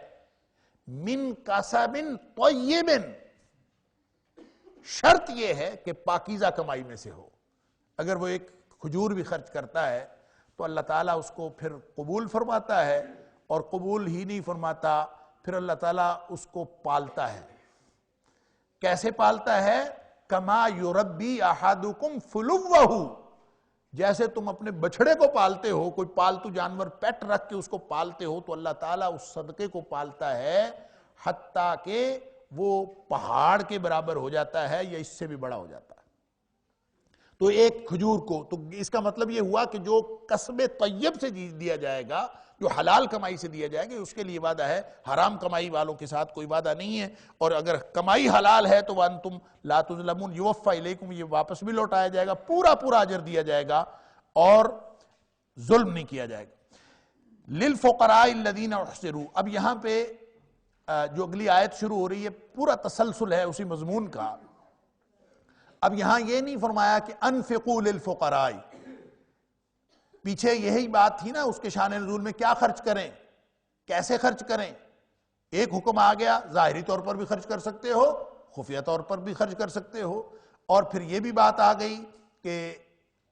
من کسب طیب، شرط یہ ہے کہ پاکیزہ کمائی میں سے ہو، اگر وہ ایک کھجور بھی خرچ کرتا ہے تو اللہ تعالیٰ اس کو پھر قبول فرماتا ہے، اور قبول ہی نہیں فرماتا، پھر اللہ تعالیٰ اس کو پالتا ہے۔ کیسے پالتا ہے؟ کما یربی احدکم فلوہ، جیسے تم اپنے بچھڑے کو پالتے ہو، کوئی پالتو جانور پیٹ رکھ کے اس کو پالتے ہو، تو اللہ تعالیٰ اس صدقے کو پالتا ہے حتیٰ کہ وہ پہاڑ کے برابر ہو جاتا ہے یا اس سے بھی بڑا ہو جاتا ہے۔ تو ایک کھجور کو، تو اس کا مطلب یہ ہوا کہ جو کسب طیب سے دیا جائے گا، جو حلال کمائی سے دیا جائے گا، اس کے لیے وعدہ ہے، حرام کمائی والوں کے ساتھ کوئی وعدہ نہیں ہے۔ اور اگر کمائی حلال ہے تو وَأَنْتُمْ لَا تُظْلَمُونَ، يُوَفَّى إِلَيْكُمْ، یہ واپس بھی لوٹایا جائے گا، پورا اجر دیا جائے گا اور ظلم نہیں کیا جائے گا۔ لِلْفُقَرَاءِ الَّذِينَ اُحْصِرُوا، اب یہاں پہ جو اگلی آیت شروع ہو رہی ہے پورا تسلسل ہے اسی مضمون کا۔ اب یہاں یہ نہیں فرمایا کہ انفقوا للفقراء، پیچھے یہی بات تھی نا اس کے شان نزول میں، کیا خرچ کریں، کیسے خرچ کریں۔ ایک حکم آ گیا، ظاہری طور پر بھی خرچ کر سکتے ہو، خفیہ طور پر بھی خرچ کر سکتے ہو، اور پھر یہ بھی بات آ گئی کہ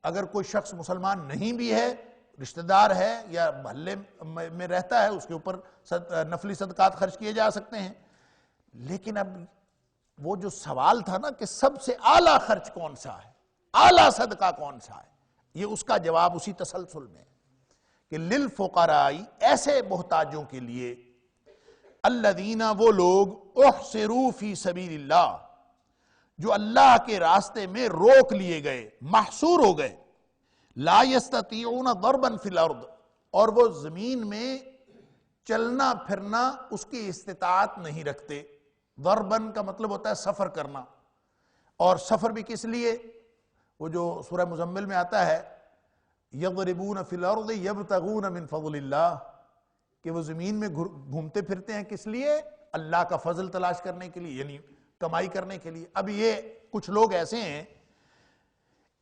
اگر کوئی شخص مسلمان نہیں بھی ہے، رشتہ دار ہے یا محلے میں رہتا ہے، اس کے اوپر نفلی صدقات خرچ کیے جا سکتے ہیں۔ لیکن اب وہ جو سوال تھا نا کہ سب سے اعلیٰ خرچ کون سا ہے، اعلیٰ صدقہ کون سا ہے، یہ اس کا جواب اسی تسلسل میں کہ للفقراء، ایسے محتاجوں کے لیے، الذین، وہ لوگ، احصروا فی سبیل اللہ، جو اللہ کے راستے میں روک لیے گئے، محصور ہو گئے، لا یستطیعون ضربا فی الارض، اور وہ زمین میں چلنا پھرنا اس کی استطاعت نہیں رکھتے۔ ضربن کا مطلب ہوتا ہے سفر کرنا، اور سفر بھی کس لیے؟ وہ جو سورہ مزمل میں آتا ہے یضربون فی الارض یبتغون من فضل اللہ، کہ وہ زمین میں گھومتے پھرتے ہیں کس لیے؟ اللہ کا فضل تلاش کرنے کے لیے، یعنی کمائی کرنے کے لیے۔ اب یہ کچھ لوگ ایسے ہیں،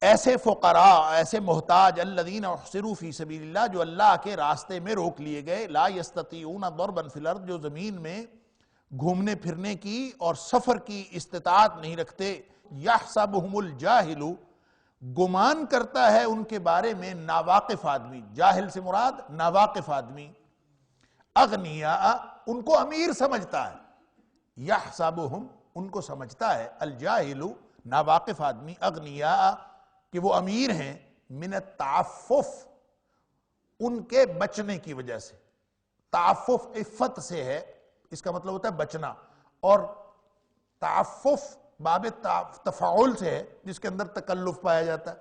ایسے فقراء، ایسے محتاج، الذین احصروا فی سبیل اللہ، جو اللہ کے راستے میں روک لیے گئے، لا یستطیعون ضربا فی الارض، جو زمین میں گھومنے پھرنے کی اور سفر کی استطاعت نہیں رکھتے، یحسبہم الجاہل، گمان کرتا ہے ان کے بارے میں ناواقف آدمی، جاہل سے مراد ناواقف آدمی، اغنیاء ان کو امیر سمجھتا ہے، یحسبہم ان کو سمجھتا ہے، الجاہل ناواقف آدمی، اغنیاء کہ وہ امیر ہیں، من التعفف ان کے بچنے کی وجہ سے، تعفف عفت سے ہے، اس کا مطلب ہوتا ہے بچنا، اور تعفف باب تفاعل سے ہے جس کے اندر تکلف پایا جاتا ہے۔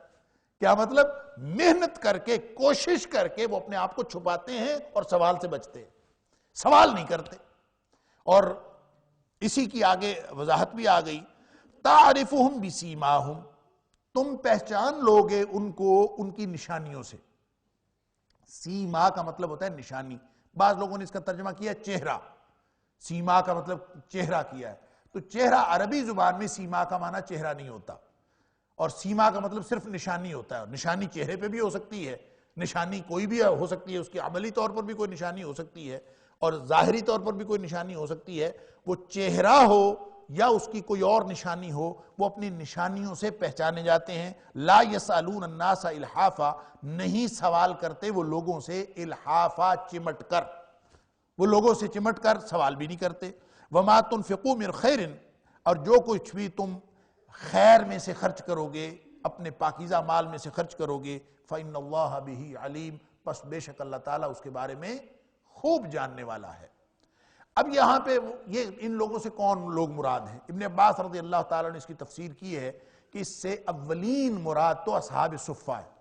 کیا مطلب؟ محنت کر کے، کوشش کر کے وہ اپنے آپ کو چھپاتے ہیں اور سوال سے بچتے ہیں، سوال نہیں کرتے۔ اور اسی کی آگے وضاحت بھی آ گئی، تعرفہم بسیماہم تم پہچان لوگے ان کو ان کی نشانیوں سے۔ سیما کا مطلب ہوتا ہے نشانی، بعض لوگوں نے اس کا ترجمہ کیا چہرہ، سیما کا مطلب چہرہ کیا ہے، تو چہرہ عربی زبان میں سیما کا معنی چہرہ نہیں ہوتا، اور سیما کا مطلب صرف نشانی ہوتا ہے۔ نشانی چہرے پہ بھی ہو سکتی ہے، نشانی کوئی بھی ہو سکتی ہے، اس کی عملی طور پر بھی کوئی نشانی ہو سکتی ہے اور ظاہری طور پر بھی کوئی نشانی ہو سکتی ہے۔ وہ چہرہ ہو یا اس کی کوئی اور نشانی ہو، وہ اپنی نشانیوں سے پہچانے جاتے ہیں۔ لا یسألون الناس الحافا نہیں سوال کرتے وہ لوگوں سے، الحافا چمٹ کر، وہ لوگوں سے چمٹ کر سوال بھی نہیں کرتے۔ وما تنفقوا من خیر اور جو کچھ بھی تم خیر میں سے خرچ کرو گے، اپنے پاکیزہ مال میں سے خرچ کرو گے، فإن اللہ بہ علیم پس بے شک اللہ تعالیٰ اس کے بارے میں خوب جاننے والا ہے۔ اب یہاں پہ یہ ان لوگوں سے کون لوگ مراد ہیں؟ ابن عباس رضی اللہ تعالیٰ نے اس کی تفسیر کی ہے کہ اس سے اولین مراد تو اصحاب صفہ ہے،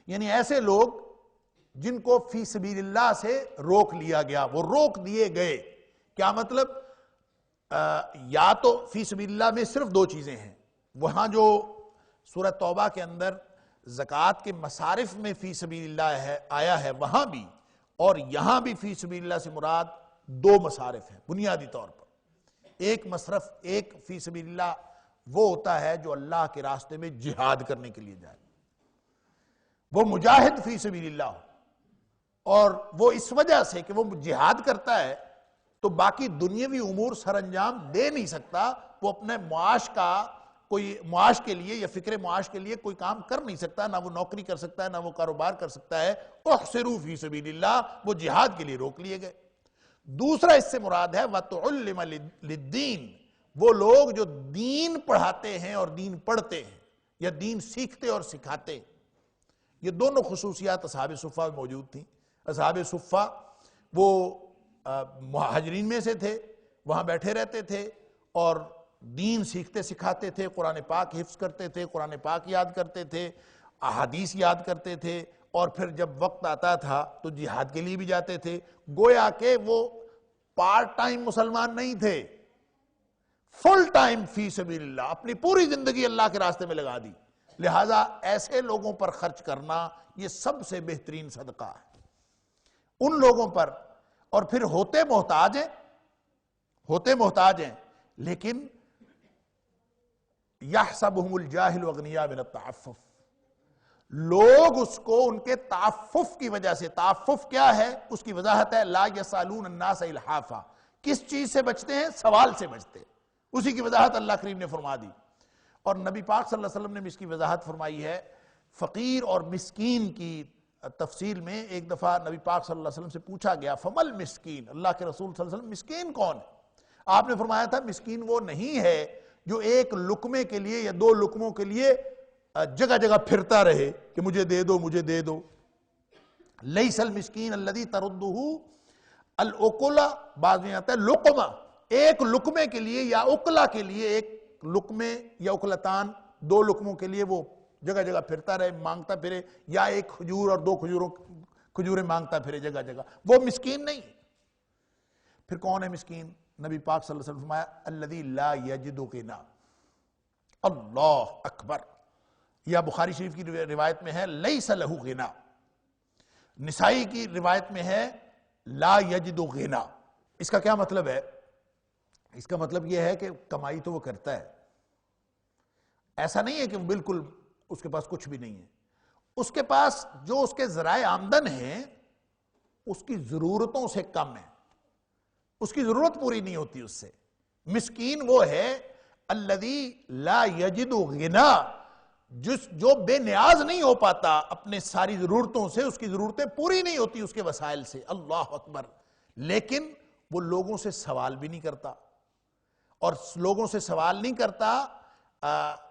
یعنی ایسے لوگ جن کو فی سبیل اللہ سے روک لیا گیا، وہ روک دیے گئے۔ کیا مطلب؟ یا تو فی سبیل اللہ میں صرف دو چیزیں ہیں، وہاں جو سورہ توبہ کے اندر زکوٰۃ کے مصارف میں فی سبیل اللہ ہے آیا ہے وہاں بھی، اور یہاں بھی فی سبیل اللہ سے مراد دو مصارف ہیں بنیادی طور پر۔ ایک مصرف، ایک فی سبیل اللہ وہ ہوتا ہے جو اللہ کے راستے میں جہاد کرنے کے لیے جائے، وہ مجاہد فی سبیل اللہ ہو، اور وہ اس وجہ سے کہ وہ جہاد کرتا ہے تو باقی دنیاوی امور سر انجام دے نہیں سکتا، وہ اپنے معاش کا کوئی معاش کے لیے یا فکر معاش کے لیے کوئی کام کر نہیں سکتا، نہ وہ نوکری کر سکتا ہے، نہ وہ کاروبار کر سکتا ہے۔ احصروا فی سبیل اللہ وہ جہاد کے لیے روک لیے گئے۔ دوسرا اس سے مراد ہے وَتُعُلِّمَ لِلدِّينِ وہ لوگ جو دین پڑھاتے ہیں اور دین پڑھتے ہیں یا دین سیکھتے اور سکھاتے۔ یہ دونوں خصوصیات اصحاب صفہ میں موجود تھیں۔ اصحاب صفہ وہ مہاجرین میں سے تھے، وہاں بیٹھے رہتے تھے اور دین سیکھتے سکھاتے تھے، قرآن پاک حفظ کرتے تھے، قرآن پاک یاد کرتے تھے، احادیث یاد کرتے تھے، اور پھر جب وقت آتا تھا تو جہاد کے لیے بھی جاتے تھے۔ گویا کہ وہ پارٹ ٹائم مسلمان نہیں تھے، فل ٹائم فی سبیل اللہ، اپنی پوری زندگی اللہ کے راستے میں لگا دی۔ لہٰذا ایسے لوگوں پر خرچ کرنا یہ سب سے بہترین صدقہ ہے، ان لوگوں پر۔ اور پھر ہوتے محتاج ہیں لیکن یحسبہم الجاہل اغنیاء من التعفف لوگ اس کو ان کے تعفف کی وجہ سے، تعفف کیا ہے اس کی وضاحت ہے لا یسالون الناس الحافا، کس چیز سے بچتے ہیں؟ سوال سے بچتے، اسی کی وضاحت اللہ کریم نے فرما دی۔ اور نبی پاک صلی اللہ علیہ وسلم نے بھی اس کی وضاحت فرمائی ہے۔ فقیر اور مسکین کی تفصیل میں ایک دفعہ نبی پاک صلی اللہ علیہ وسلم سے پوچھا گیا فمل مسکین، اللہ کے رسول صلی اللہ علیہ وسلم مسکین کون ہے؟ آپ نے فرمایا تھا مسکین وہ نہیں ہے جو ایک لقمے کے لیے یا دو لقموں کے لیے جگہ جگہ پھرتا رہے کہ مجھے دے دو مجھے دے دو۔ لیس المسکین الذی تردہ الاکلا، بعض میں آتا ہے لقمہ، ایک لقمے کے لیے یا اکلا کے لیے، ایک لقمے یا اکلتان دو لقموں کے لیے وہ جگہ جگہ پھرتا رہے، مانگتا پھرے، یا ایک کھجور اور دو کھجوریں مانگتا پھرے جگہ جگہ، وہ مسکین نہیں۔ پھر کون ہے مسکین؟ نبی پاک صلی اللہ علیہ وسلم فرمایا الذی لا یجد غنا، اللہ اکبر۔ یا بخاری شریف کی روایت میں ہے لیس لہ غنا، نسائی کی روایت میں ہے لا یجد غنا۔ اس کا کیا مطلب ہے؟ اس کا مطلب یہ ہے کہ کمائی تو وہ کرتا ہے، ایسا نہیں ہے کہ بالکل اس کے پاس کچھ بھی نہیں ہے، اس کے پاس جو اس کے ذرائع آمدن ہیں اس کی ضرورتوں سے کم ہے، اس کی ضرورت پوری نہیں ہوتی اس سے۔ مسکین وہ ہے الذی لا یجد غنا، جو بے نیاز نہیں ہو پاتا اپنے ساری ضرورتوں سے، اس کی ضرورتیں پوری نہیں ہوتی اس کے وسائل سے، اللہ اکبر، لیکن وہ لوگوں سے سوال بھی نہیں کرتا، اور لوگوں سے سوال نہیں کرتا،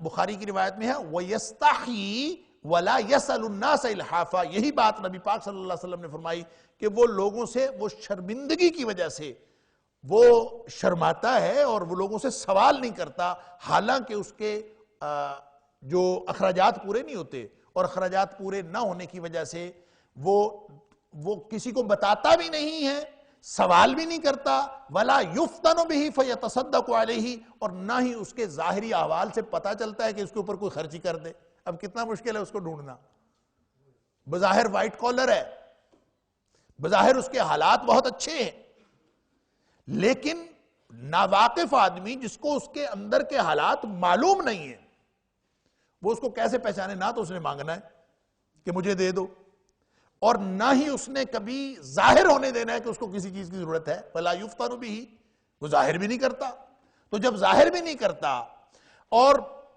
بخاری کی روایت میں ہے وَيَسْتَحْيِي وَلَا يَسْأَلُ النَّاسَ إِلْحَافًا، یہی بات نبی پاک صلی اللہ علیہ وسلم نے فرمائی کہ وہ لوگوں سے، وہ شرمندگی کی وجہ سے وہ شرماتا ہے اور وہ لوگوں سے سوال نہیں کرتا، حالانکہ اس کے جو اخراجات پورے نہیں ہوتے، اور اخراجات پورے نہ ہونے کی وجہ سے وہ کسی کو بتاتا بھی نہیں ہے، سوال بھی نہیں کرتا، وَلَا يُفْتَنُ بِهِ فَيَتَصَدَّقُ عَلَيْهِ، اور نہ ہی اس کے ظاہری احوال سے پتہ چلتا ہے کہ اس کے اوپر کوئی خرچی کر دے۔ اب کتنا مشکل ہے اس کو ڈھونڈنا، بظاہر وائٹ کالر ہے، بظاہر اس کے حالات بہت اچھے ہیں، لیکن ناواقف آدمی جس کو اس کے اندر کے حالات معلوم نہیں ہیں، وہ اس کو کیسے پہچانے؟ نہ تو اس نے مانگنا ہے کہ مجھے دے دو، اور نہ ہی اس نے کبھی ظاہر ہونے دینا ہے کہ اس کو کسی چیز کی ضرورت ہے، وَلَا يُفْتَنُ بِهِ، وہ ظاہر بھی نہیں کرتا۔ تو جب ظاہر بھی نہیں کرتا اور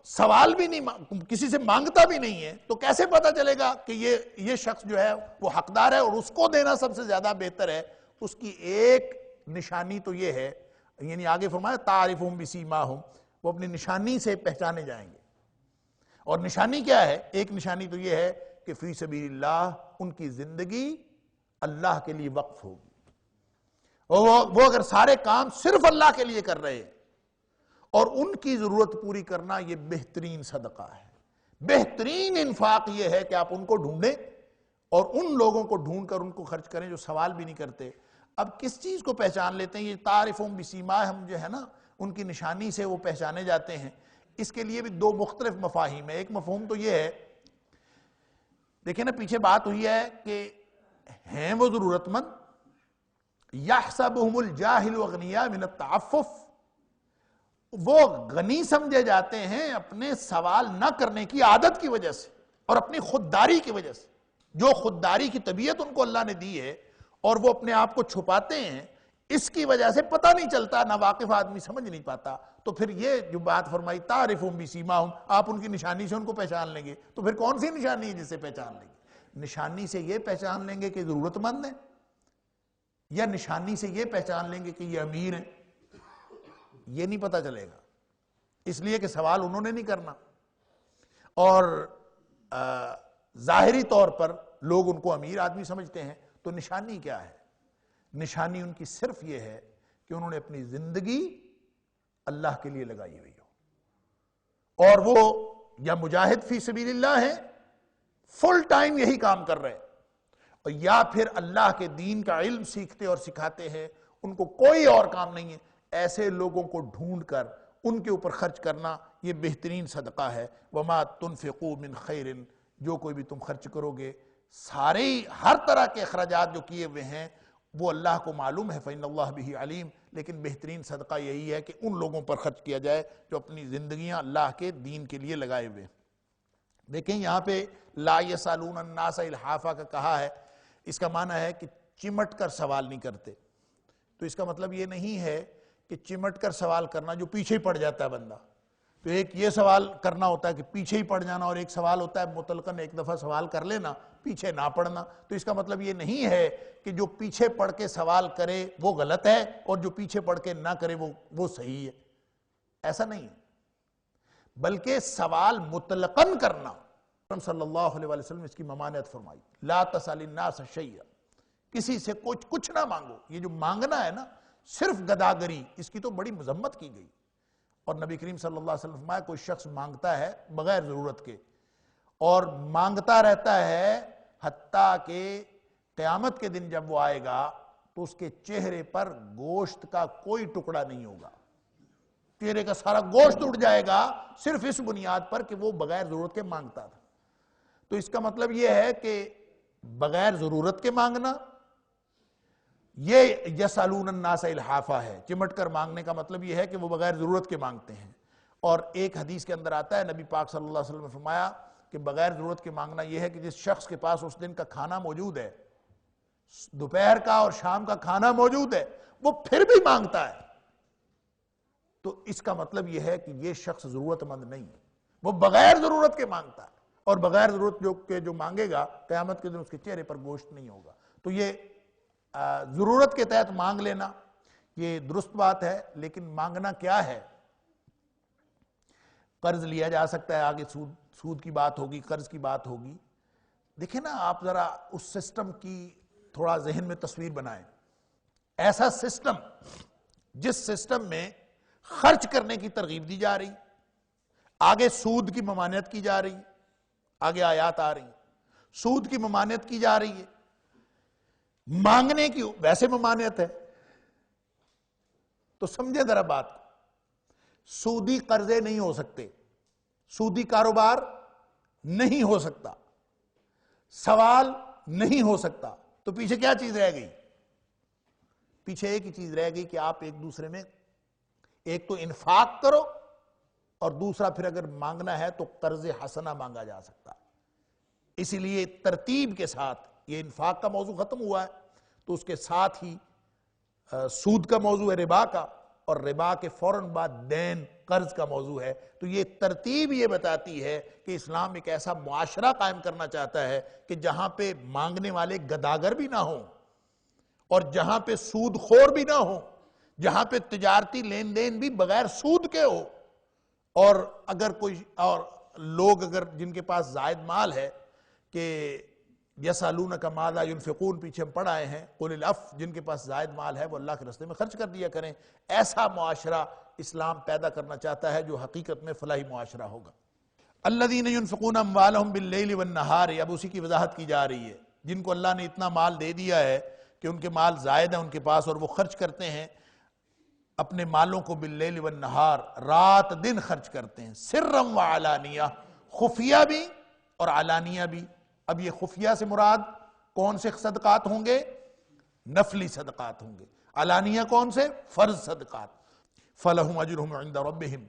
سوال بھی نہیں، کسی سے مانگتا بھی نہیں ہے، تو کیسے پتا چلے گا کہ یہ شخص جو ہے وہ حقدار ہے اور اس کو دینا سب سے زیادہ بہتر ہے؟ اس کی ایک نشانی تو یہ ہے، یعنی آگے فرمایا تَعْرِفُهُمْ بِسِیمَاهُمْ، وہ اپنی نشانی سے پہچانے جائیں گے، اور نشانی کیا ہے؟ ایک نشانی تو یہ ہے کہ فی سبیل اللہ ان کی زندگی اللہ کے لیے وقف ہوگی، وہ اگر سارے کام صرف اللہ کے لیے کر رہے ہیں، اور ان کی ضرورت پوری کرنا یہ بہترین صدقہ ہے، بہترین انفاق یہ ہے کہ آپ ان کو ڈھونڈیں اور ان لوگوں کو ڈھونڈ کر ان کو خرچ کریں جو سوال بھی نہیں کرتے۔ اب کس چیز کو پہچان لیتے ہیں؟ یہ تعارفوں بسیماہم جو ہے نا، ان کی نشانی سے وہ پہچانے جاتے ہیں۔ اس کے لیے بھی دو مختلف مفاہیم ہیں۔ ایک مفہوم تو یہ ہے، دیکھیں نا پیچھے بات ہوئی ہے کہ ہیں وہ ضرورت مند، یحسبہم الجاہل اغنیاء من التعفف، وہ غنی سمجھے جاتے ہیں اپنے سوال نہ کرنے کی عادت کی وجہ سے اور اپنی خودداری کی وجہ سے، جو خودداری کی طبیعت ان کو اللہ نے دی ہے اور وہ اپنے آپ کو چھپاتے ہیں، اس کی وجہ سے پتہ نہیں چلتا، ناواقف آدمی سمجھ نہیں پاتا۔ تو پھر یہ جو بات فرمائی تعرفہم بسیماہم، آپ ان کی نشانی سے ان کو پہچان لیں گے، تو پھر کون سی نشانی ہے جس سے پہچان لیں گے؟ نشانی سے یہ پہچان لیں گے کہ ضرورت مند ہیں، یا نشانی سے یہ پہچان لیں گے کہ یہ امیر ہیں؟ یہ نہیں پتہ چلے گا، اس لیے کہ سوال انہوں نے نہیں کرنا، اور ظاہری طور پر لوگ ان کو امیر آدمی سمجھتے ہیں۔ تو نشانی کیا ہے؟ نشانی ان کی صرف یہ ہے کہ انہوں نے اپنی زندگی اللہ کے لیے لگائی ہوئی ہو، اور وہ یا مجاہد فی سبیل اللہ ہیں، فل ٹائم یہی کام کر رہے، اور یا پھر اللہ کے دین کا علم سیکھتے اور سکھاتے ہیں، ان کو کوئی اور کام نہیں ہے۔ ایسے لوگوں کو ڈھونڈ کر ان کے اوپر خرچ کرنا یہ بہترین صدقہ ہے۔ وما تنفقوا من خیر، جو کوئی بھی تم خرچ کرو گے، سارے ہر طرح کے اخراجات جو کیے ہوئے ہیں وہ اللہ کو معلوم ہے، فإن اللہ بہ علیم، لیکن بہترین صدقہ یہی ہے کہ ان لوگوں پر خرچ کیا جائے جو اپنی زندگیاں اللہ کے دین کے لیے لگائے ہوئے۔ دیکھیں یہاں پہ لا یسالون الناس الحافا کا کہا ہے، اس کا معنی ہے کہ چمٹ کر سوال نہیں کرتے۔ تو اس کا مطلب یہ نہیں ہے کہ چمٹ کر سوال کرنا جو پیچھے ہی پڑ جاتا ہے بندہ، تو ایک یہ سوال کرنا ہوتا ہے کہ پیچھے ہی پڑ جانا، اور ایک سوال ہوتا ہے مطلقاً ایک دفعہ سوال کر لینا، پیچھے نہ پڑنا۔ تو اس کا مطلب یہ نہیں ہے کہ جو پیچھے پڑھ کے سوال کرے وہ غلط ہے اور جو پیچھے پڑھ کے نہ کرے وہ صحیح ہے، ایسا نہیں ہے، بلکہ سوال مطلقاً کرنا۔ صلی اللہ علیہ وسلم اس کی ممانعت فرمائی، لا تسأل الناس شیئا، کسی سے کچھ نہ مانگو۔ یہ جو مانگنا ہے نا، صرف گداگری، اس کی تو بڑی مذمت کی گئی، اور نبی کریم صلی اللہ علیہ وسلم فرمایا کوئی شخص مانگتا ہے بغیر ضرورت کے اور مانگتا رہتا ہے حتیٰ کہ قیامت کے دن جب وہ آئے گا تو اس کے چہرے پر گوشت کا کوئی ٹکڑا نہیں ہوگا، چہرے کا سارا گوشت اڑ جائے گا، صرف اس بنیاد پر کہ وہ بغیر ضرورت کے مانگتا تھا۔ تو اس کا مطلب یہ ہے کہ بغیر ضرورت کے مانگنا یہ یسالون الناس الحافا ہے، چمٹ کر مانگنے کا مطلب یہ ہے کہ وہ بغیر ضرورت کے مانگتے ہیں۔ اور ایک حدیث کے اندر آتا ہے، نبی پاک صلی اللہ علیہ وسلم نے فرمایا کہ بغیر ضرورت کے مانگنا یہ ہے کہ جس شخص کے پاس اس دن کا کھانا موجود ہے، دوپہر کا اور شام کا کھانا موجود ہے، وہ پھر بھی مانگتا ہے، تو اس کا مطلب یہ ہے کہ یہ شخص ضرورت مند نہیں ہے، وہ بغیر ضرورت کے مانگتا ہے، اور بغیر ضرورت جو مانگے گا قیامت کے دن اس کے چہرے پر گوشت نہیں ہوگا۔ تو یہ ضرورت کے تحت مانگ لینا یہ درست بات ہے، لیکن مانگنا کیا ہے؟ قرض لیا جا سکتا ہے، آگے سود کی بات ہوگی، قرض کی بات ہوگی۔ دیکھیں نا، آپ ذرا اس سسٹم کی تھوڑا ذہن میں تصویر بنائیں، ایسا سسٹم جس سسٹم میں خرچ کرنے کی ترغیب دی جا رہی، آگے سود کی ممانعت کی جا رہی، آگے آیات آ رہی، سود کی ممانعت کی جا رہی ہے، مانگنے کی ویسے ممانعت ہے۔ تو سمجھے ذرا بات کو، سودی قرضے نہیں ہو سکتے، سودی کاروبار نہیں ہو سکتا، سوال نہیں ہو سکتا، تو پیچھے کیا چیز رہ گئی؟ پیچھے ایک ہی چیز رہ گئی کہ آپ ایک دوسرے میں ایک تو انفاق کرو، اور دوسرا پھر اگر مانگنا ہے تو قرض حسنہ مانگا جا سکتا۔ اسی لیے ترتیب کے ساتھ یہ انفاق کا موضوع ختم ہوا ہے، تو اس کے ساتھ ہی سود کا موضوع ہے، ربا کا، اور ربا کے فوراً بعد دین قرض کا موضوع ہے۔ تو یہ ترتیب یہ بتاتی ہے کہ اسلام ایک ایسا معاشرہ قائم کرنا چاہتا ہے کہ جہاں پہ مانگنے والے گداگر بھی نہ ہوں، اور جہاں پہ سود خور بھی نہ ہوں، جہاں پہ تجارتی لین دین بھی بغیر سود کے ہو، اور اگر کوئی اور لوگ اگر جن کے پاس زائد مال ہے کہ یسالونک ماذا ینفقون پیچھے ہم پڑھ آئے ہیں، قل العفو، جن کے پاس زائد مال ہے وہ اللہ کے راستے میں خرچ کر دیا کریں۔ ایسا معاشرہ اسلام پیدا کرنا چاہتا ہے جو حقیقت میں فلاحی معاشرہ ہوگا۔ الذین ینفقون اموالہم باللیل والنہار، اب اسی کی وضاحت کی جا رہی ہے، جن کو اللہ نے اتنا مال دے دیا ہے کہ ان کے مال زائد ہیں ان کے پاس، اور وہ خرچ کرتے ہیں اپنے مالوں کو باللیل والنہار، رات دن خرچ کرتے ہیں، سرا وعلانیہ، خفیہ بھی اور علانیہ بھی۔ اب یہ خفیہ سے مراد کون سے صدقات ہوں گے؟ نفلی صدقات ہوں گے۔ علانیہ کون سے؟ فرض صدقات۔ فَلَهُمْ أَجْرُهُمْ عِنْدَ رَبِّهِمْ،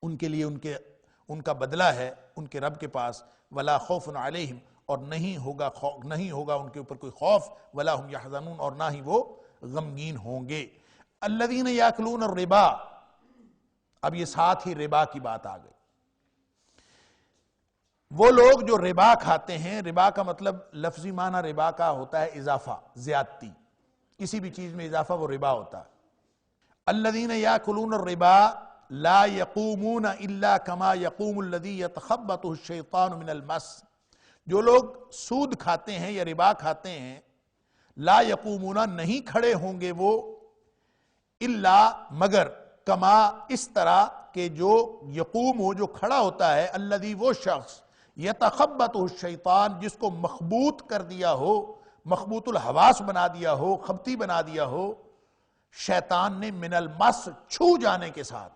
ان کے لیے ان کا بدلہ ہے ان کے رب کے پاس، وَلَا خَوْفٌ عَلَيْهِمْ، اور نہیں ہوگا ان کے اوپر کوئی خوف، وَلَا هُمْ يَحْزَنُونَ، اور نہ ہی وہ غمگین ہوں گے۔ الَّذِينَ يَأْكُلُونَ الرِّبَا، اب یہ ساتھ ہی ربا کی بات آ گئی۔ وہ لوگ جو ربا کھاتے ہیں، ربا کا مطلب لفظی معنی ربا کا ہوتا ہے اضافہ، زیادتی، کسی بھی چیز میں اضافہ وہ ربا ہوتا ہے۔ الذین یاکلون الربا لا یقومون الا کما یقوم الذی یتخبطہ الشیطان من المس، جو لوگ سود کھاتے ہیں یا ربا کھاتے ہیں، لا یقومون، نہیں کھڑے ہوں گے وہ، الا مگر، کما اس طرح کہ جو یقوم ہو، جو کھڑا ہوتا ہے، الذی وہ شخص، یتخبطہ الشیطان، جس کو مخبوط کر دیا ہو، مخبوط الحواس بنا دیا ہو، خبتی بنا دیا ہو شیطان نے، من المس، چھو جانے کے ساتھ،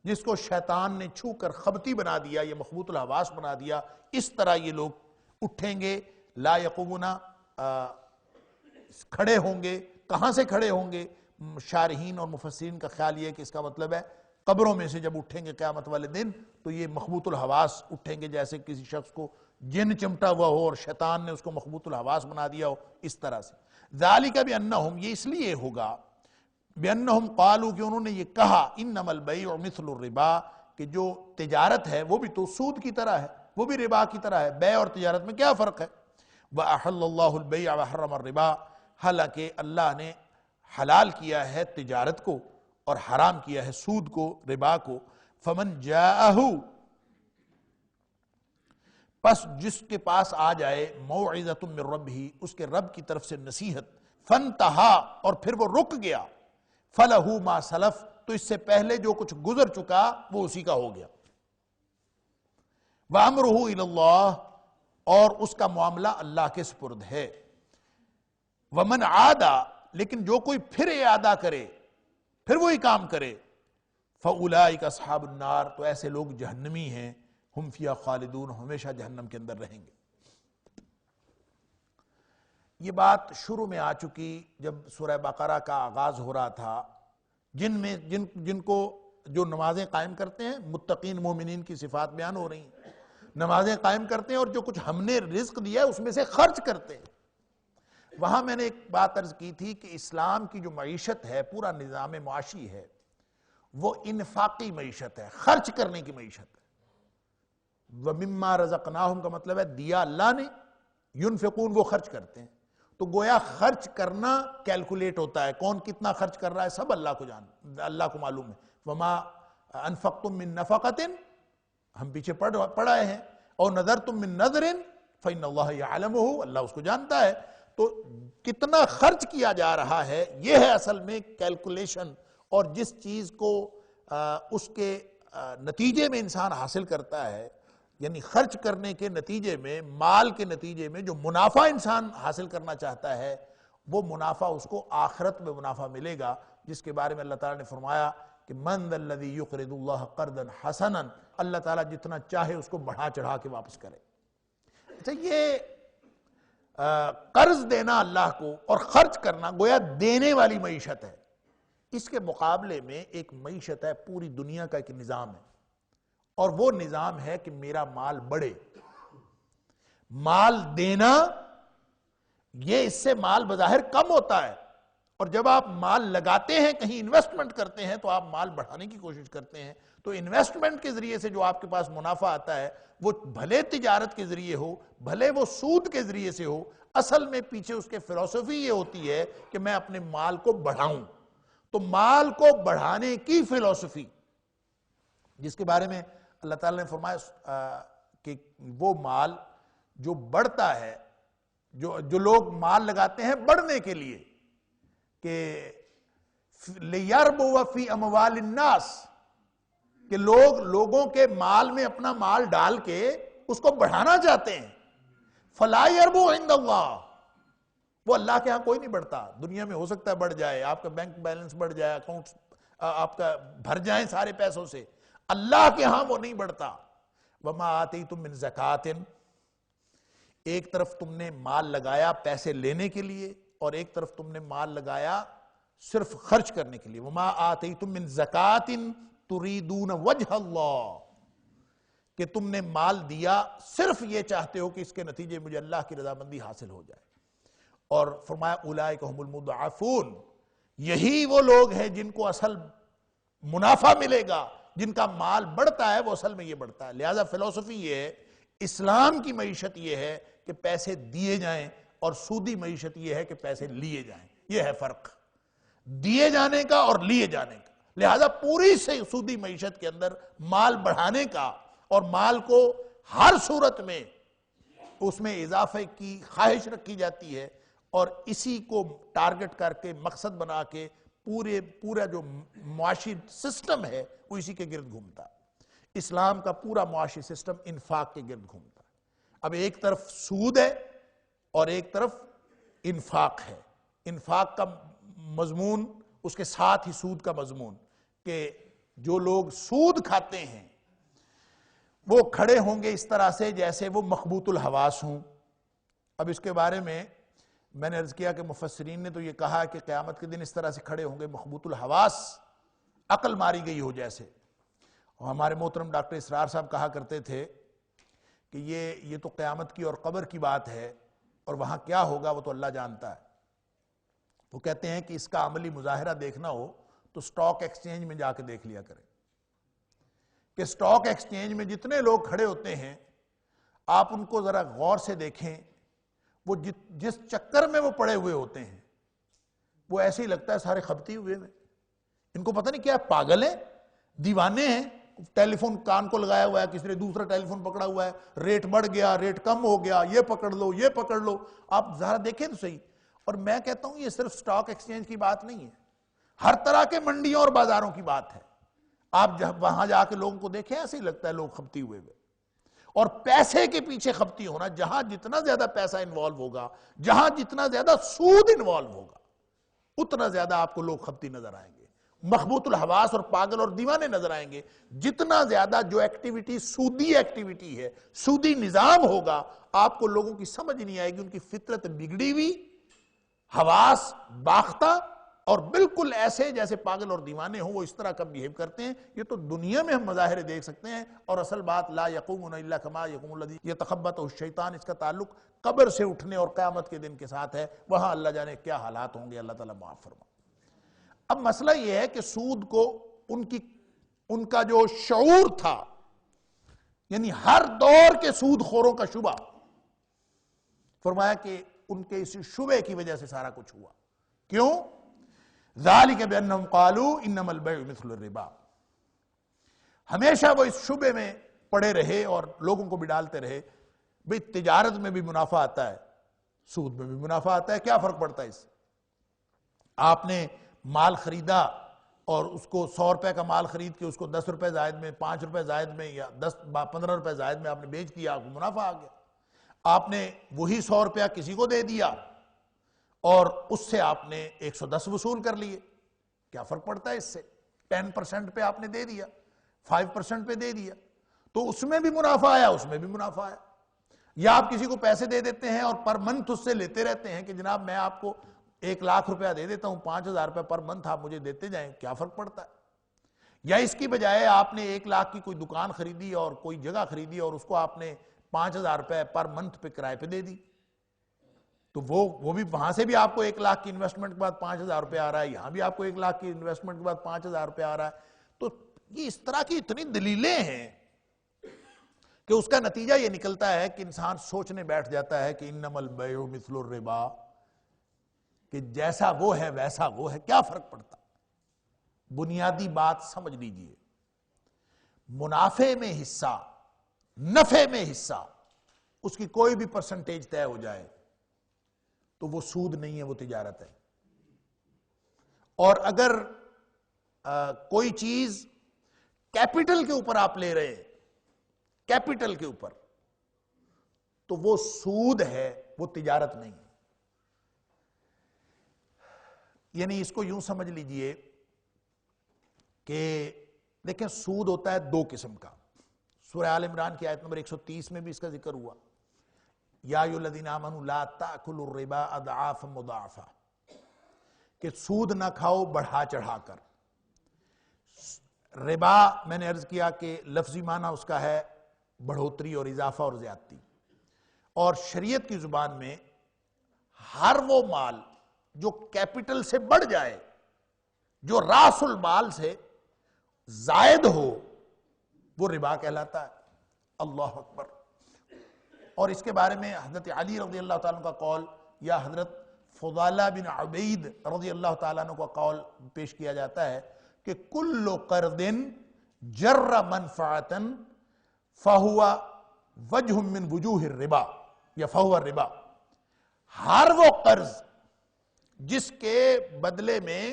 جس کو شیطان نے چھو کر خبتی بنا دیا یا مخبوط الحواس بنا دیا، اس طرح یہ لوگ اٹھیں گے۔ لا یقومون، کھڑے ہوں گے، کہاں سے کھڑے ہوں گے؟ شارحین اور مفسرین کا خیال یہ ہے کہ اس کا مطلب ہے قبروں میں سے جب اٹھیں گے قیامت والے دن، تو یہ مخبوط الحواس اٹھیں گے، جیسے کسی شخص کو جن چمٹا ہوا ہو اور شیطان نے اس کو مخبوط الحواس بنا دیا ہو، اس طرح سے۔ ذالک بانہم، یہ اس لیے ہوگا، بانہم قالوا، کہ انہوں نے یہ کہا، انما البیع مثل الربا، کہ جو تجارت ہے وہ بھی تو سود کی طرح ہے، وہ بھی ربا کی طرح ہے، بیع اور تجارت میں کیا فرق ہے؟ وَأَحَلَّ اللَّهُ الْبَيْعَ وَحَرَّمَ الرِّبَا، حالانکہ اللہ نے حلال کیا ہے تجارت کو اور حرام کیا ہے سود کو، ربا کو۔ فَمَنْ جَاءَهُ، پس جس کے پاس آ جائے، موعظۃ من ربہ، اس کے رب کی طرف سے نصیحت، فَانْتَهَا، اور پھر وہ رک گیا، فَلَهُ مَا سَلَف، تو اس سے پہلے جو کچھ گزر چکا وہ اسی کا ہو گیا۔ وَأَمْرُهُ إِلَى اللَّهِ، اور اس کا معاملہ اللہ کے سپرد ہے۔ وَمَنْ عَادَ، لیکن جو کوئی پھر اعادہ کرے، پھر وہی کام کرے، فَأُولَئِكَ أَصْحَابُ النَّارِ، تو ایسے لوگ جہنمی ہیں، ہم فیہا خالدون، ہمیشہ جہنم کے اندر رہیں گے۔ یہ بات شروع میں آ چکی جب سورہ بقرہ کا آغاز ہو رہا تھا، جن کو جو نمازیں قائم کرتے ہیں، متقین مومنین کی صفات بیان ہو رہی ہیں، نمازیں قائم کرتے ہیں اور جو کچھ ہم نے رزق دیا ہے اس میں سے خرچ کرتے ہیں۔ وہاں میں نے ایک بات عرض کی تھی کہ اسلام کی جو معیشت ہے، پورا نظام معاشی ہے، وہ انفاقی معیشت ہے، خرچ کرنے کی معیشت ہے۔ وَمِمَّا رَزَقْنَاهُمْ کا مطلب ہے دیا اللہ نے، ينفقون وہ خرچ کرتے ہیں، تو گویا خرچ کرنا کیلکولیٹ ہوتا ہے، کون کتنا خرچ کر رہا ہے سب اللہ کو معلوم ہے۔ وَمَا أَنفَقْتُم مِّن نَفَقَةٍ ہم پیچھے پڑھائے ہیں، اور نَذَرْتُم مِّن نَذْرٍ فَإِنَّ اللَّهَ يَعْلَمُهُ اللہ اس کو جانتا ہے۔ تو کتنا خرچ کیا جا رہا ہے یہ ہے اصل میں کیلکولیشن، اور جس چیز کو اس کے نتیجے میں انسان حاصل کرتا ہے، یعنی خرچ کرنے کے نتیجے میں، مال کے نتیجے میں جو منافع انسان حاصل کرنا چاہتا ہے، وہ منافع اس کو آخرت میں منافع ملے گا، جس کے بارے میں اللہ تعالیٰ نے فرمایا کہ من ذا الذی یقرض اللہ قرضا حسنا، اللہ تعالیٰ جتنا چاہے اس کو بڑھا چڑھا کے واپس کرے۔ اچھا، یہ قرض دینا اللہ کو اور خرچ کرنا گویا دینے والی معیشت ہے۔ اس کے مقابلے میں ایک معیشت ہے، پوری دنیا کا ایک نظام ہے، اور وہ نظام ہے کہ میرا مال بڑھے۔ مال دینا، یہ اس سے مال بظاہر کم ہوتا ہے، اور جب آپ مال لگاتے ہیں، کہیں انویسٹمنٹ کرتے ہیں، تو آپ مال بڑھانے کی کوشش کرتے ہیں۔ تو انویسٹمنٹ کے ذریعے سے جو آپ کے پاس منافع آتا ہے، وہ بھلے تجارت کے ذریعے ہو، بھلے وہ سود کے ذریعے سے ہو، اصل میں پیچھے اس کے فلسفی یہ ہوتی ہے کہ میں اپنے مال کو بڑھاؤں۔ تو مال کو بڑھانے کی فلسفی، جس کے بارے میں اللہ تعالیٰ نے فرمایا کہ وہ مال جو بڑھتا ہے، جو لوگ مال لگاتے ہیں بڑھنے کے لیے، کہ لِيَرْبُوَ فِي أَمْوَالِ النَّاسِ، کہ لوگوں کے مال میں اپنا مال ڈال کے اس کو بڑھانا چاہتے ہیں، فَلَا يَرْبُو عِنْدَ اللَّهِ، وہ اللہ کے ہاں کوئی نہیں بڑھتا۔ دنیا میں ہو سکتا ہے بڑھ جائے، آپ کا بینک بیلنس بڑھ جائے، اکاؤنٹس آپ کا بھر جائیں سارے پیسوں سے، اللہ کے ہاں وہ نہیں بڑھتا۔ وَمَا آتَيْتُم مِّن زَكَاةٍ، ایک طرف تم نے مال لگایا پیسے لینے کے لیے، اور ایک طرف تم نے مال لگایا صرف خرچ کرنے کے لیے۔ وَمَا آتَيْتُم مِّن زَكَاةٍ تُرِيدُونَ وَجْهَ اللَّهِ، کہ تم نے مال دیا صرف یہ چاہتے ہو کہ اس کے نتیجے مجھے اللہ کی رضامندی حاصل ہو جائے۔ اور فرمایا اولئک هم المضعفون، یہی وہ لوگ ہیں جن کو اصل منافع ملے گا، جن کا مال بڑھتا ہے وہ اصل میں یہ بڑھتا ہے۔ لہذا فلسفی یہ ہے، اسلام کی معیشت یہ ہے کہ پیسے دیے جائیں، اور سودی معیشت یہ ہے کہ پیسے لیے جائیں۔ یہ ہے فرق دیے جانے کا اور لیے جانے کا۔ لہذا پوری سے سودی معیشت کے اندر مال بڑھانے کا اور مال کو ہر صورت میں اس میں اضافے کی خواہش رکھی جاتی ہے، اور اسی کو ٹارگٹ کر کے مقصد بنا کے پورا جو معاشی سسٹم ہے وہ اسی کے گرد گھومتا ہے۔ اسلام کا پورا معاشی سسٹم انفاق کے گرد گھومتا ہے۔ اب ایک طرف سود ہے اور ایک طرف انفاق ہے۔ انفاق کا مضمون، اس کے ساتھ ہی سود کا مضمون، کہ جو لوگ سود کھاتے ہیں وہ کھڑے ہوں گے اس طرح سے جیسے وہ مخبوط الحواس ہوں۔ اب اس کے بارے میں نے عرض کیا کہ مفسرین نے تو یہ کہا کہ قیامت کے دن اس طرح سے کھڑے ہوں گے مخبوط الحواس، عقل ماری گئی ہو جیسے۔ اور ہمارے محترم ڈاکٹر اسرار صاحب کہا کرتے تھے کہ یہ تو قیامت کی اور قبر کی بات ہے، اور وہاں کیا ہوگا وہ تو اللہ جانتا ہے۔ وہ کہتے ہیں کہ اس کا عملی مظاہرہ دیکھنا ہو تو سٹاک ایکسچینج میں جا کے دیکھ لیا کریں، کہ سٹاک ایکسچینج میں جتنے لوگ کھڑے ہوتے ہیں آپ ان کو ذرا غور سے دیکھیں، وہ جس چکر میں وہ پڑے ہوئے ہوتے ہیں وہ ایسے ہی لگتا ہے سارے خبتی ہوئے ہیں، ان کو پتہ نہیں کیا پاگل ہیں، دیوانے ہیں۔ ٹیلی فون کان کو لگایا ہوا ہے، کسی نے دوسرا ٹیلی فون پکڑا ہوا ہے، ریٹ بڑھ گیا، ریٹ کم ہو گیا، یہ پکڑ لو یہ پکڑ لو، آپ ذرا دیکھیں تو صحیح۔ اور میں کہتا ہوں یہ صرف سٹاک ایکسچینج کی بات نہیں ہے، ہر طرح کے منڈیوں اور بازاروں کی بات ہے۔ آپ جب وہاں جا کے لوگوں کو دیکھیں ایسے ہی لگتا ہے لوگ خبتی ہوئے ہوئے، اور پیسے کے پیچھے خبتی ہونا، جہاں جتنا زیادہ پیسہ انوالو ہوگا، جہاں جتنا زیادہ سود انوالو ہوگا، اتنا زیادہ آپ کو لوگ خبتی نظر آئیں گے، مخبوط الحواس اور پاگل اور دیوانے نظر آئیں گے۔ جتنا زیادہ جو ایکٹیویٹی سودی ایکٹیویٹی ہے، سودی نظام ہوگا، آپ کو لوگوں کی سمجھ نہیں آئے گی، ان کی فطرت بگڑی ہوئی، حواس باختہ، اور بالکل ایسے جیسے پاگل اور دیوانے ہوں، وہ اس طرح کا بیہیو کرتے ہیں۔ یہ تو دنیا میں ہم مظاہرے دیکھ سکتے ہیں، اور اصل بات لا یقومون الا کما یقوم الذی یتخبطہ الشیطان، اس کا تعلق قبر سے اٹھنے اور قیامت کے دن کے ساتھ ہے۔ وہاں اللہ جانے کیا حالات ہوں گے، اللہ تعالیٰ معاف فرمائے۔ اب مسئلہ یہ ہے کہ سود کو ان کا جو شعور تھا، یعنی ہر دور کے سود خوروں کا شبہ، فرمایا کہ ان کے اس شبے کی وجہ سے سارا کچھ ہوا. کیوں؟ ذالک بانہم قالوا انما البیع مثل الربا. ہمیشہ وہ اس شبے میں پڑے رہے اور لوگوں کو بھی ڈالتے رہے بھئی تجارت میں بھی منافع آتا ہے، سود میں بھی منافع آتا ہے، کیا فرق پڑتا ہے اس سے؟ آپ نے مال خریدا اور اس کو 100 روپے کا مال خرید کے اس کو 10 روپے زائد میں، 5 روپے زائد میں یا 15 روپے زائد میں آپ نے بیچ دیا، آپ کو منافع آ گیا. آپ نے وہی 100 روپیہ کسی کو دے دیا اور اس سے آپ نے 110 وصول کر لیے، کیا فرق پڑتا ہے اس سے؟ 10% پہ آپ نے دے دیا، 5% پہ دے دیا، تو اس میں بھی منافع آیا، اس میں بھی منافع آیا. یا آپ کسی کو پیسے دے دیتے ہیں اور پر منتھ اس سے لیتے رہتے ہیں کہ جناب میں آپ کو 1,00,000 روپیہ دے دیتا ہوں، 5,000 روپے پر منتھ آپ مجھے دیتے جائیں، کیا فرق پڑتا ہے؟ یا اس کی بجائے آپ نے 1,00,000 کی کوئی دکان خریدی اور کوئی جگہ خریدی اور اس کو آپ نے 5,000 روپے پر منتھ پہ کرائے پہ دے دی، تو وہ بھی وہاں سے بھی آپ کو 1,00,000 کی انویسٹمنٹ کے بعد 5,000 روپے آ رہا ہے، یہاں بھی آپ کو 1,00,000 کی انویسٹمنٹ کے بعد 5,000 روپے آ رہا ہے. تو یہ اس طرح کی اتنی دلیلیں ہیں کہ اس کا نتیجہ یہ نکلتا ہے کہ انسان سوچنے بیٹھ جاتا ہے کہ انما البیع مثل الربا، کہ جیسا وہ ہے ویسا وہ ہے، کیا فرق پڑتا؟ بنیادی بات سمجھ لیجئے، منافع میں حصہ، نفع میں حصہ، اس کی کوئی بھی پرسنٹیج طے ہو جائے تو وہ سود نہیں ہے، وہ تجارت ہے. اور اگر کوئی چیز کیپٹل کے اوپر آپ لے رہے ہیں، کیپٹل کے اوپر، تو وہ سود ہے، وہ تجارت نہیں ہے. یعنی اس کو یوں سمجھ لیجئے کہ دیکھیں سود ہوتا ہے 2 قسم کا. سورہ آل عمران کی آیت نمبر 130 میں بھی اس کا ذکر ہوا، یا ایھا الذین آمنوا لا تأکلوا الربا اضعافا مضاعفا، کہ سود نہ کھاؤ بڑھا چڑھا کر. ربا میں نے عرض کیا کہ لفظی معنی اس کا ہے بڑھوتری اور اضافہ اور زیادتی، اور شریعت کی زبان میں ہر وہ مال جو کیپٹل سے بڑھ جائے، جو راس المال سے زائد ہو، وہ ربا کہلاتا ہے. اللہ اکبر. اور اس کے بارے میں حضرت علی رضی اللہ تعالیٰ عنہ کا قول یا حضرت فضالہ بن عبید رضی اللہ تعالیٰ عنہ کا قول پیش کیا جاتا ہے کہ کل قرض جر منفعتا فہو وجہ من وجوہ الربا یا فہو الربا. ہر وہ قرض جس کے بدلے میں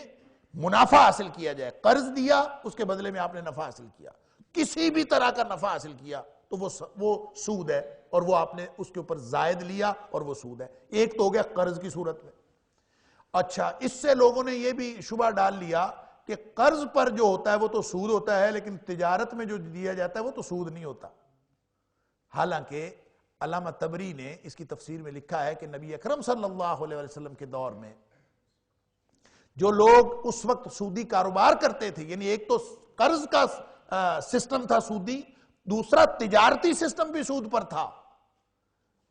منافع حاصل کیا جائے، قرض دیا اس کے بدلے میں آپ نے نفع حاصل کیا، کسی بھی طرح کا نفع حاصل کیا تو وہ سود ہے، اور وہ آپ نے اس کے اوپر زائد لیا اور وہ سود ہے. ایک تو ہو گیا قرض کی صورت میں. اچھا، اس سے لوگوں نے یہ بھی شبہ ڈال لیا کہ قرض پر جو ہوتا ہے وہ تو سود ہوتا ہے، لیکن تجارت میں جو دیا جاتا ہے وہ تو سود نہیں ہوتا. حالانکہ علامہ طبری نے اس کی تفسیر میں لکھا ہے کہ نبی اکرم صلی اللہ علیہ وسلم کے دور میں جو لوگ اس وقت سودی کاروبار کرتے تھے، یعنی ایک تو قرض کا سسٹم تھا سودی، دوسرا تجارتی سسٹم بھی سود پر تھا،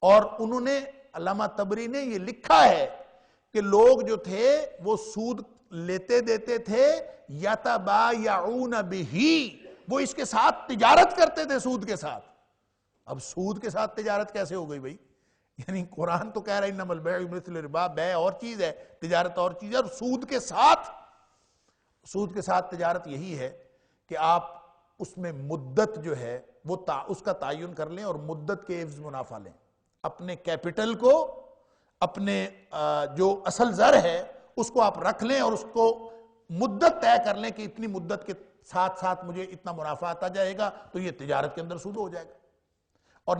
اور انہوں نے علامہ طبری نے یہ لکھا ہے کہ لوگ جو تھے وہ سود لیتے دیتے تھے، یتبایعون بہ، وہ اس کے ساتھ تجارت کرتے تھے سود کے ساتھ. اب سود کے ساتھ تجارت کیسے ہو گئی بھائی؟ یعنی قرآن تو کہہ رہا ہے انما البیع مثل الربا، بیع اور چیز ہے، تجارت اور چیز ہے، اور سود کے ساتھ تجارت یہی ہے کہ آپ اس میں مدت جو ہے وہ اس کا تعین کر لیں اور مدت کے عوض منافع لیں. اپنے کیپٹل کو، اپنے جو اصل زر ہے اس کو آپ رکھ لیں اور اس کو مدت طے کر لیں کہ اتنی مدت کے ساتھ ساتھ مجھے اتنا منافع آتا جائے گا، تو یہ تجارت کے اندر سود ہو جائے گا. اور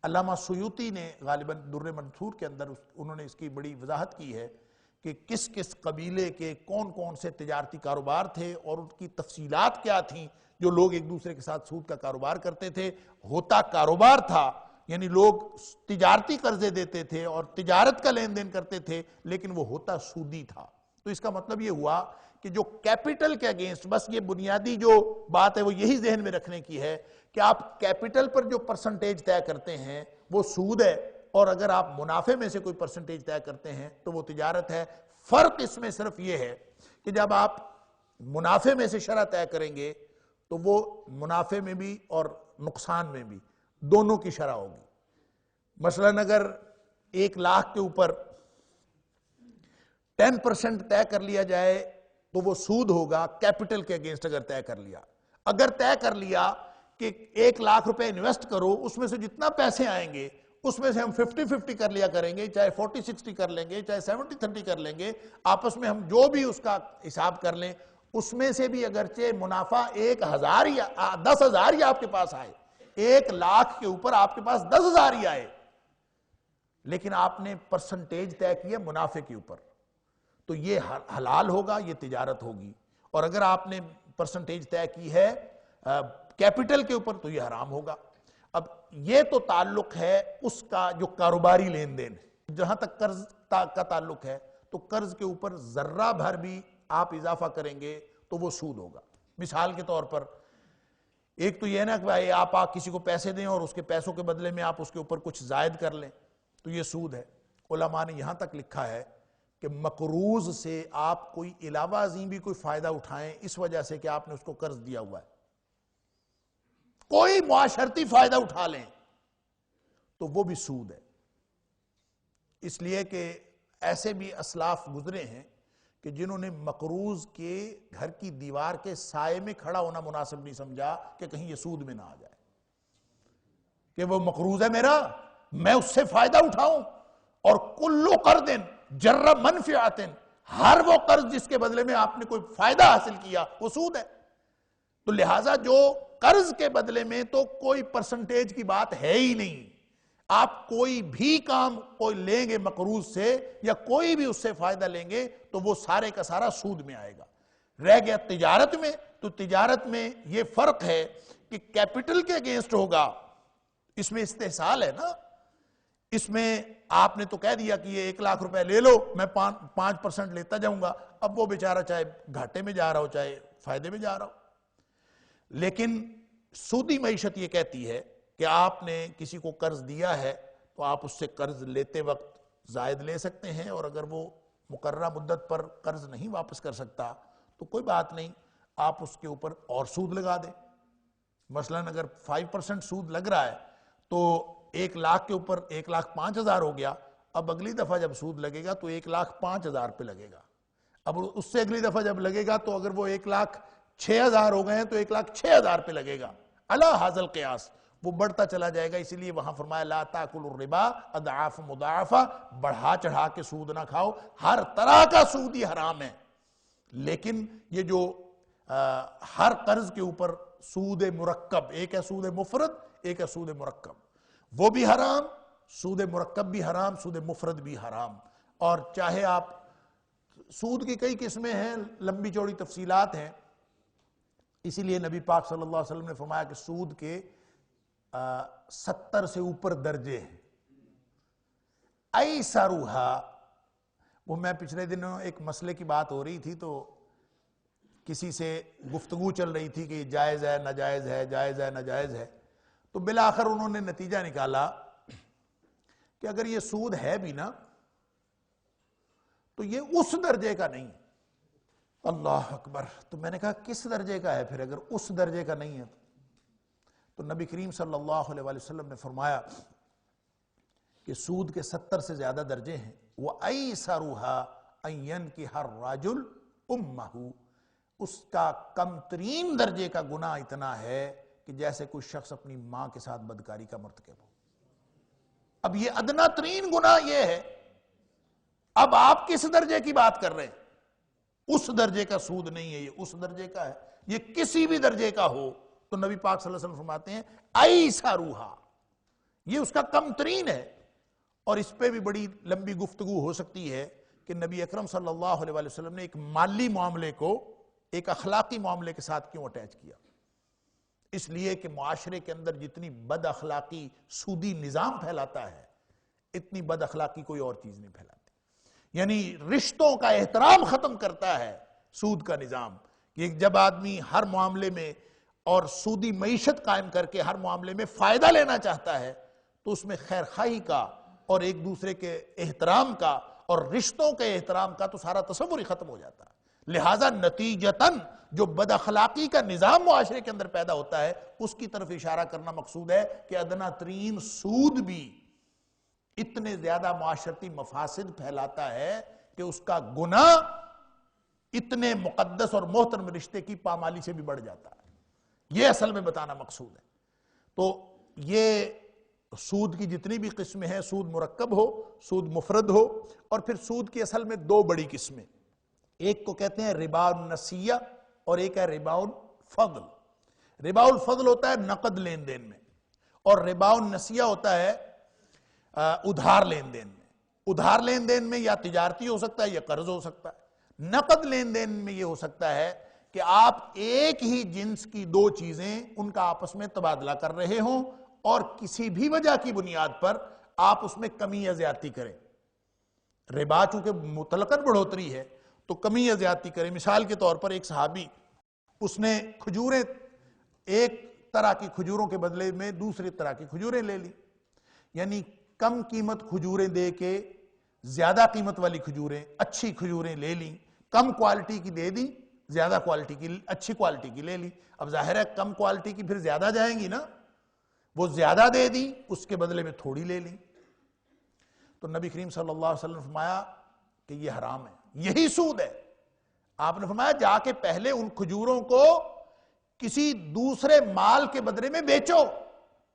علامہ سیوطی نے غالباً در منثور کے اندر انہوں نے اس کی بڑی وضاحت کی ہے کہ کس کس قبیلے کے کون کون سے تجارتی کاروبار تھے اور ان کی تفصیلات کیا تھیں جو لوگ ایک دوسرے کے ساتھ سود کا کاروبار کرتے تھے. ہوتا کاروبار تھا، یعنی لوگ تجارتی قرضے دیتے تھے اور تجارت کا لین دین کرتے تھے، لیکن وہ ہوتا سودی تھا. تو اس کا مطلب یہ ہوا کہ جو کیپٹل کے اگینسٹ، بس یہ بنیادی جو بات ہے وہ یہی ذہن میں رکھنے کی ہے کہ آپ کیپٹل پر جو پرسنٹیج طے کرتے ہیں وہ سود ہے، اور اگر آپ منافع میں سے کوئی پرسنٹیج طے کرتے ہیں تو وہ تجارت ہے. فرق اس میں صرف یہ ہے کہ جب آپ منافع میں سے شرح طے کریں گے تو وہ منافع میں بھی اور نقصان میں بھی دونوں کی شرح ہوگی. مثلاً اگر 1,00,000 کے اوپر 10% طے کر لیا جائے تو وہ سود ہوگا کیپٹل کے اگینسٹ. اگر طے کر لیا، اگر طے کر لیا کہ 1,00,000 روپے انویسٹ کرو، اس میں سے جتنا پیسے آئیں گے اس میں سے ہم 50-50 کر لیا کریں گے، چاہے 40-60 کر لیں گے، چاہے 70-30 کر لیں گے، آپس میں ہم جو بھی اس کا حساب کر لیں، اس میں سے بھی اگرچہ منافع 1,000 یا 10,000 ہی آپ کے پاس آئے، 1,00,000 کے اوپر آپ کے پاس 10,000 ہی آئے، لیکن آپ نے پرسنٹیج طے کیا منافع کے اوپر، تو یہ حلال ہوگا، یہ تجارت ہوگی. اور اگر آپ نے پرسنٹیج طے کی ہے کیپٹل کے اوپر تو یہ حرام ہوگا. اب یہ تو تعلق ہے اس کا جو کاروباری لین دین ہے. جہاں تک قرض کا تعلق ہے تو قرض کے اوپر ذرہ بھر بھی آپ اضافہ کریں گے تو وہ سود ہوگا. مثال کے طور پر ایک تو یہ نا کہ بھائی آپ کسی کو پیسے دیں اور اس کے پیسوں کے بدلے میں آپ اس کے اوپر کچھ زائد کر لیں تو یہ سود ہے. علماء نے یہاں تک لکھا ہے کہ مقروض سے آپ کوئی علاوہ ازیں بھی کوئی فائدہ اٹھائیں اس وجہ سے کہ آپ نے اس کو قرض دیا ہوا ہے، کوئی معاشرتی فائدہ اٹھا لیں تو وہ بھی سود ہے. اس لیے کہ ایسے بھی اسلاف گزرے ہیں کہ جنہوں نے مقروض کے گھر کی دیوار کے سائے میں کھڑا ہونا مناسب نہیں سمجھا کہ کہیں یہ سود میں نہ آ جائے، کہ وہ مقروض ہے میرا، میں اس سے فائدہ اٹھاؤں. اور کلو قرض جر منفعت، ہر وہ قرض جس کے بدلے میں آپ نے کوئی فائدہ حاصل کیا وہ سود ہے. تو لہٰذا جو قرض کے بدلے میں تو کوئی پرسنٹیج کی بات ہے ہی نہیں. آپ کوئی بھی کام کوئی لیں گے مقروض سے یا کوئی بھی اس سے فائدہ لیں گے تو وہ سارے کا سارا سود میں آئے گا. رہ گیا تجارت میں، تو تجارت میں یہ فرق ہے کہ کیپٹل کے اگینسٹ ہوگا، اس میں استحصال ہے نا. اس میں آپ نے تو کہہ دیا کہ یہ 1,00,000 روپے لے لو، میں 5% لیتا جاؤں گا. اب وہ بیچارہ چاہے گھاٹے میں جا رہا ہو چاہے فائدے میں جا رہا ہو. لیکن سودی معیشت یہ کہتی ہے کہ آپ نے کسی کو قرض دیا ہے تو آپ اس سے قرض لیتے وقت زائد لے سکتے ہیں، اور اگر وہ مقررہ مدت پر قرض نہیں واپس کر سکتا تو کوئی بات نہیں، آپ اس کے اوپر اور سود لگا دیں. مثلاً اگر 5% سود لگ رہا ہے تو 1,00,000 کے اوپر 1,05,000 ہو گیا. اب اگلی دفعہ جب سود لگے گا تو 1,05,000 پہ لگے گا. اب اس سے اگلی دفعہ جب لگے گا تو اگر وہ 1,06,000 ہو گئے ہیں تو 1,06,000 پہ لگے گا. علی ھذا القیاس وہ بڑھتا چلا جائے گا. اسی لیے وہاں فرمایا لا تاکلوا الربا اضعاف مضاعفہ، بڑھا چڑھا کے سود نہ کھاؤ. ہر طرح کا سود ہی حرام ہے، لیکن یہ جو ہر قرض کے اوپر سود مرکب، ایک ہے سود مفرد ایک ہے سود مرکب، وہ بھی حرام. سود مرکب بھی حرام، سود مفرد بھی حرام. اور چاہے آپ سود کی کئی قسمیں ہیں، لمبی چوڑی تفصیلات ہیں، اسی لیے نبی پاک صلی اللہ علیہ وسلم نے فرمایا کہ سود کے 70 سے اوپر درجے ہیں. ایسرھا، وہ میں پچھلے دنوں ایک مسئلے کی بات ہو رہی تھی تو کسی سے گفتگو چل رہی تھی کہ یہ جائز ہے ناجائز ہے، جائز ہے ناجائز ہے. تو بالآخر انہوں نے نتیجہ نکالا کہ اگر یہ سود ہے بھی نا تو یہ اس درجے کا نہیں. اللہ اکبر. تو میں نے کہا کس درجے کا ہے پھر اگر اس درجے کا نہیں ہے؟ تو نبی کریم صلی اللہ علیہ وسلم نے فرمایا کہ سود کے 70 سے زیادہ درجے ہیں. وَأَيْسَرُهَا أَن يَنْكِحَ الرَّجُلُ أُمَّهُ، اس کا کم ترین درجے کا گناہ اتنا ہے کہ جیسے کوئی شخص اپنی ماں کے ساتھ بدکاری کا مرتکب ہو. اب یہ ادنا ترین گناہ یہ ہے. اب آپ کس درجے کی بات کر رہے ہیں؟ اس درجے کا سود نہیں ہے، یہ اس درجے کا ہے. یہ کسی بھی درجے کا ہو تو نبی پاک صلی اللہ علیہ وسلم فرماتے ہیں ایسرھا، یہ اس کا کم ترین ہے. اور اس پہ بھی بڑی لمبی گفتگو ہو سکتی ہے کہ نبی اکرم صلی اللہ علیہ وسلم نے ایک مالی معاملے کو ایک اخلاقی معاملے کے ساتھ کیوں اٹیچ کیا. اس لیے کہ معاشرے کے اندر جتنی بد اخلاقی سودی نظام پھیلاتا ہے اتنی بد اخلاقی کوئی اور چیز نہیں پھیلاتی. یعنی رشتوں کا احترام ختم کرتا ہے سود کا نظام. کہ جب آدمی ہر معاملے میں اور سودی معیشت قائم کر کے ہر معاملے میں فائدہ لینا چاہتا ہے تو اس میں خیر خواہی کا اور ایک دوسرے کے احترام کا اور رشتوں کے احترام کا تو سارا تصور ہی ختم ہو جاتا ہے. لہٰذا نتیجتاً جو بد اخلاقی کا نظام معاشرے کے اندر پیدا ہوتا ہے اس کی طرف اشارہ کرنا مقصود ہے کہ ادنا ترین سود بھی اتنے زیادہ معاشرتی مفاسد پھیلاتا ہے کہ اس کا گناہ اتنے مقدس اور محترم رشتے کی پامالی سے بھی بڑھ جاتا ہے. یہ اصل میں بتانا مقصود ہے. تو یہ سود کی جتنی بھی قسمیں ہیں، سود مرکب ہو، سود مفرد ہو، اور پھر سود کی اصل میں دو بڑی قسمیں. ایک کو کہتے ہیں ربا النسیہ اور ایک ہے ربا الفضل. ربا الفضل ہوتا ہے نقد لین دین میں، اور ربا النسیہ ہوتا ہے ادھار لین دین میں. ادھار لین دین میں یا تجارتی ہو سکتا ہے یا قرض ہو سکتا ہے. نقد لین دین میں یہ ہو سکتا ہے کہ آپ ایک ہی جنس کی دو چیزیں ان کا آپس میں تبادلہ کر رہے ہوں اور کسی بھی وجہ کی بنیاد پر آپ اس میں کمی یا زیادتی کریں. ربا چونکہ مطلقاً بڑھوتری ہے تو کمی یا زیادتی کریں. مثال کے طور پر ایک صحابی، اس نے کھجوریں، ایک طرح کی کھجوروں کے بدلے میں دوسری طرح کی کھجوریں لے لی. یعنی کم قیمت کھجوریں دے کے زیادہ قیمت والی کھجوریں، اچھی کھجوریں لے لیں. کم کوالٹی کی دے دی، زیادہ کوالٹی کی، اچھی کوالٹی کی لے لی. اب ظاہر ہے کم کوالٹی کی پھر زیادہ جائیں گی نا، وہ زیادہ دے دی، اس کے بدلے میں تھوڑی لے لی. تو نبی کریم صلی اللہ علیہ وسلم نے فرمایا کہ یہ حرام ہے، یہی سود ہے. آپ نے فرمایا جا کے پہلے ان کھجوروں کو کسی دوسرے مال کے بدلے میں بیچو،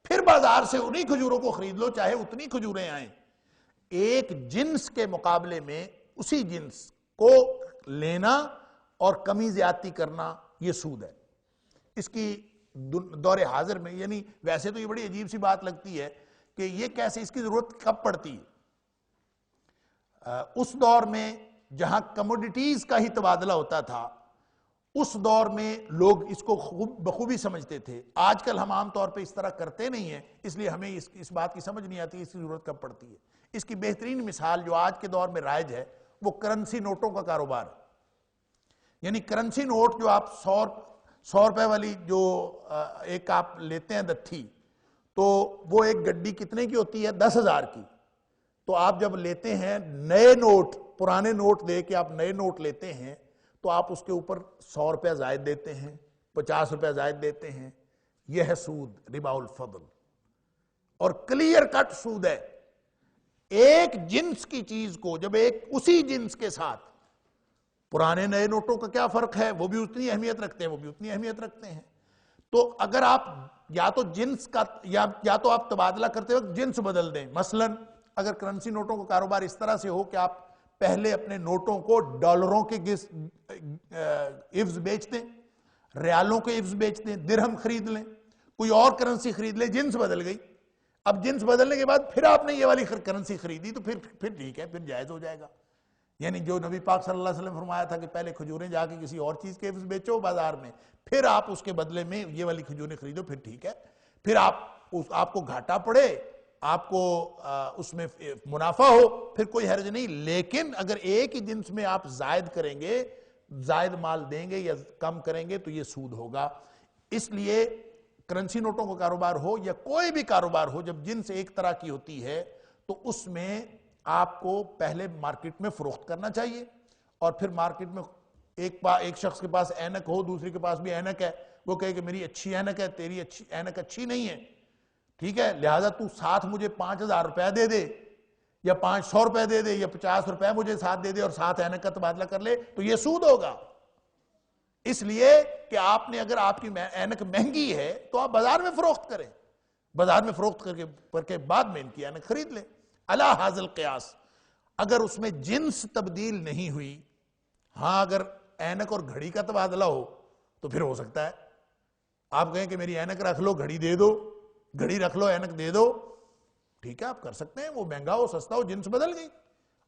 پھر بازار سے انہی کھجوروں کو خرید لو، چاہے اتنی کھجوریں آئیں. ایک جنس کے مقابلے میں اسی جنس کو لینا اور کمی زیادتی کرنا یہ سود ہے. اس کی دور حاضر میں، یعنی ویسے تو یہ بڑی عجیب سی بات لگتی ہے کہ یہ کیسے، اس کی ضرورت کب پڑتی ہے؟ اس دور میں جہاں کموڈیٹیز کا ہی تبادلہ ہوتا تھا، اس دور میں لوگ اس کو بخوبی سمجھتے تھے. آج کل ہم عام طور پہ اس طرح کرتے نہیں ہیں، اس لیے ہمیں اس بات کی سمجھ نہیں آتی اس کی ضرورت کب پڑتی ہے. اس کی بہترین مثال جو آج کے دور میں رائج ہے وہ کرنسی نوٹوں کا کاروبار ہے. یعنی کرنسی نوٹ جو آپ 100 روپے والی جو ایک آپ لیتے ہیں دتھی، تو وہ ایک گڈی کتنے کی ہوتی ہے؟ 10,000 کی. تو آپ جب لیتے ہیں نئے نوٹ، پرانے نوٹ دے کے آپ نئے نوٹ لیتے ہیں تو آپ اس کے اوپر 100 روپے زائد دیتے ہیں، 50 روپے زائد دیتے ہیں. یہ ہے سود، ربا الفضل، اور کلیئر کٹ سود ہے. ایک جنس کی چیز کو جب ایک اسی جنس کے ساتھ، پرانے نئے نوٹوں کا کیا فرق ہے؟ وہ بھی اتنی اہمیت رکھتے ہیں، وہ بھی اتنی اہمیت رکھتے ہیں. تو اگر آپ یا تو جنس کا یا تو آپ تبادلہ کرتے وقت جنس بدل دیں. مثلا اگر کرنسی نوٹوں کا کاروبار اس طرح سے ہو کہ آپ پہلے اپنے نوٹوں کو ڈالروں کے عوض بیچ دیں، ریالوں کے عوض بیچ دیں، درہم خرید لیں، کوئی اور کرنسی خرید لیں، جنس بدل گئی. اب جنس بدلنے کے بعد پھر آپ نے یہ والی کرنسی خریدی تو پھر ٹھیک ہے، پھر جائز ہو جائے گا. یعنی جو نبی پاک صلی اللہ علیہ وسلم فرمایا تھا کہ پہلے کھجوریں جا کے کسی اور چیز کے عوض بیچو بازار میں، پھر آپ اس کے بدلے میں یہ والی کھجوریں خریدو، پھر ٹھیک ہے. پھر آپ کو گھاٹا پڑے، آپ کو اس میں منافع ہو، پھر کوئی حرج نہیں. لیکن اگر ایک ہی جنس میں آپ زائد کریں گے، زائد مال دیں گے یا کم کریں گے تو یہ سود ہوگا. اس لیے کرنسی نوٹوں کا کاروبار ہو یا کوئی بھی کاروبار ہو، جب جنس ایک طرح کی ہوتی ہے تو اس میں آپ کو پہلے مارکیٹ میں فروخت کرنا چاہیے. اور پھر مارکیٹ میں ایک شخص کے پاس اینک ہو، دوسرے کے پاس بھی اینک ہے، وہ کہے کہ میری اچھی اینک ہے، تیری اینک اچھی نہیں ہے، ٹھیک ہے، لہٰذا تو ساتھ مجھے 5,000 روپے دے دے یا 500 روپے دے دے یا 50 روپے مجھے ساتھ دے دے اور ساتھ اینک کا تبادلہ کر لے، تو یہ سود ہوگا. اس لیے کہ آپ نے، اگر آپ کی اینک مہنگی ہے تو آپ بازار میں فروخت کریں، بازار میں فروخت کر کے بعد میں ان کی اینک خرید لیں. علی ھذا القیاس اگر اس میں جنس تبدیل نہیں ہوئی، ہاں اگر اینک اور گھڑی کا تبادلہ ہو تو پھر ہو سکتا ہے آپ کہیں کہ میری اینک رکھ لو، گھڑی دے دو، گھڑی رکھ لو، اینک دے دو، ٹھیک ہے آپ کر سکتے ہیں. وہ مہنگا ہو سستا ہو، جنس بدل گئی.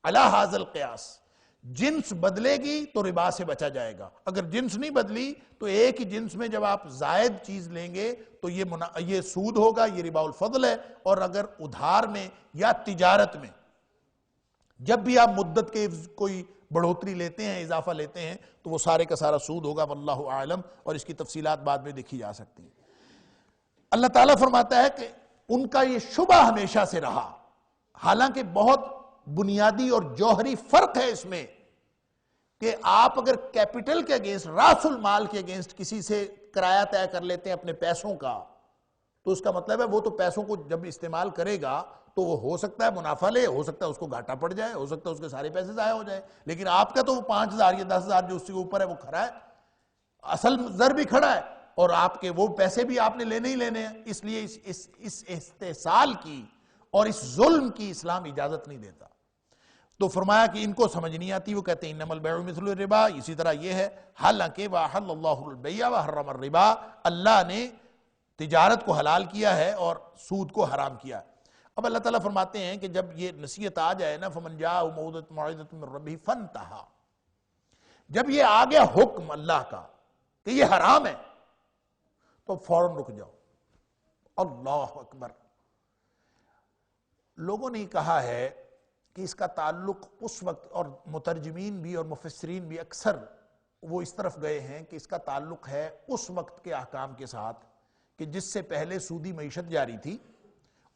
علی ھذا القیاس جنس بدلے گی تو ربا سے بچا جائے گا. اگر جنس نہیں بدلی تو ایک ہی جنس میں جب آپ زائد چیز لیں گے تو یہ سود ہوگا، یہ ربا الفضل ہے. اور اگر ادھار میں یا تجارت میں جب بھی آپ مدت کے کوئی بڑھوتری لیتے ہیں، اضافہ لیتے ہیں، تو وہ سارے کا سارا سود ہوگا. واللہ اعلم، اور اس کی تفصیلات بعد میں دیکھی جا سکتی ہیں. اللہ تعالیٰ فرماتا ہے کہ ان کا یہ شبہ ہمیشہ سے رہا، حالانکہ بہت بنیادی اور جوہری فرق ہے اس میں کہ آپ اگر کیپٹل کے اگینسٹ، راس المال کے اگینسٹ کسی سے کرایہ طے کر لیتے ہیں اپنے پیسوں کا، تو اس کا مطلب ہے وہ تو پیسوں کو جب استعمال کرے گا تو وہ ہو سکتا ہے منافع لے، ہو سکتا ہے اس کو گھاٹا پڑ جائے، ہو سکتا ہے اس کے سارے پیسے ضائع ہو جائیں، لیکن آپ کا تو وہ 5,000 یا 10,000 جو اس کے اوپر ہے وہ کھڑا ہے، اصل زر بھی کھڑا ہے، اور آپ کے وہ پیسے بھی آپ نے لینے ہی لینے ہیں۔ اس لیے اس استحصال کی اور اس ظلم کی اسلام اجازت نہیں دیتا۔ تو فرمایا کہ ان کو سمجھ نہیں آتی، وہ کہتے ہیں انما البیع مثل الربا، اسی طرح یہ ہے، حالانکہ وَأَحَلَّ اللَّهُ الْبَيْعَ وَحَرَّمَ الرِّبَا، اللہ نے تجارت کو حلال کیا ہے اور سود کو حرام کیا ہے۔ اب اللہ تعالیٰ فرماتے ہیں کہ جب یہ نصیحت آ جائے نا، فَمَنْ جَاءَهُ مَوْعِظَةٌ مِّن رَّبِّهِ فَانْتَهَىٰ، جب یہ آ گیا حکم اللہ کا کہ یہ حرام ہے تو فوراً رک جاؤ۔ اللہ اکبر۔ لوگوں نے کہا ہے کہ اس کا تعلق اس وقت، اور مترجمین بھی اور مفسرین بھی اکثر وہ اس طرف گئے ہیں کہ اس کا تعلق ہے اس وقت کے احکام کے ساتھ کہ جس سے پہلے سودی معیشت جاری تھی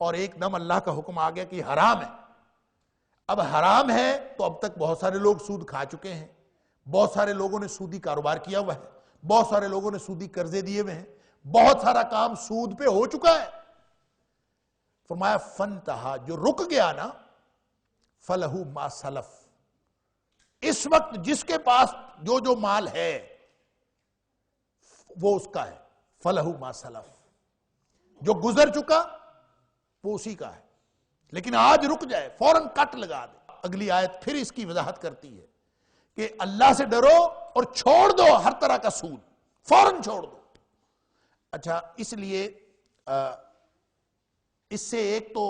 اور ایک دم اللہ کا حکم آ گیا کہ یہ حرام ہے۔ اب حرام ہے تو اب تک بہت سارے لوگ سود کھا چکے ہیں، بہت سارے لوگوں نے سودی کاروبار کیا ہوا ہے، بہت سارے لوگوں نے سودی قرضے دیے ہوئے ہیں، بہت سارا کام سود پہ ہو چکا ہے۔ فرمایا فنتہا، جو رک گیا نا، فَلَهُ مَا سَلَف، اس وقت جس کے پاس جو جو مال ہے وہ اس کا ہے، فَلَهُ مَا سَلَف، جو گزر چکا وہ اسی کا ہے، لیکن آج رک جائے، فوراً کٹ لگا دے۔ اگلی آیت پھر اس کی وضاحت کرتی ہے کہ اللہ سے ڈرو اور چھوڑ دو ہر طرح کا سود، فوراً چھوڑ دو۔ اچھا، اس لیے اس سے ایک تو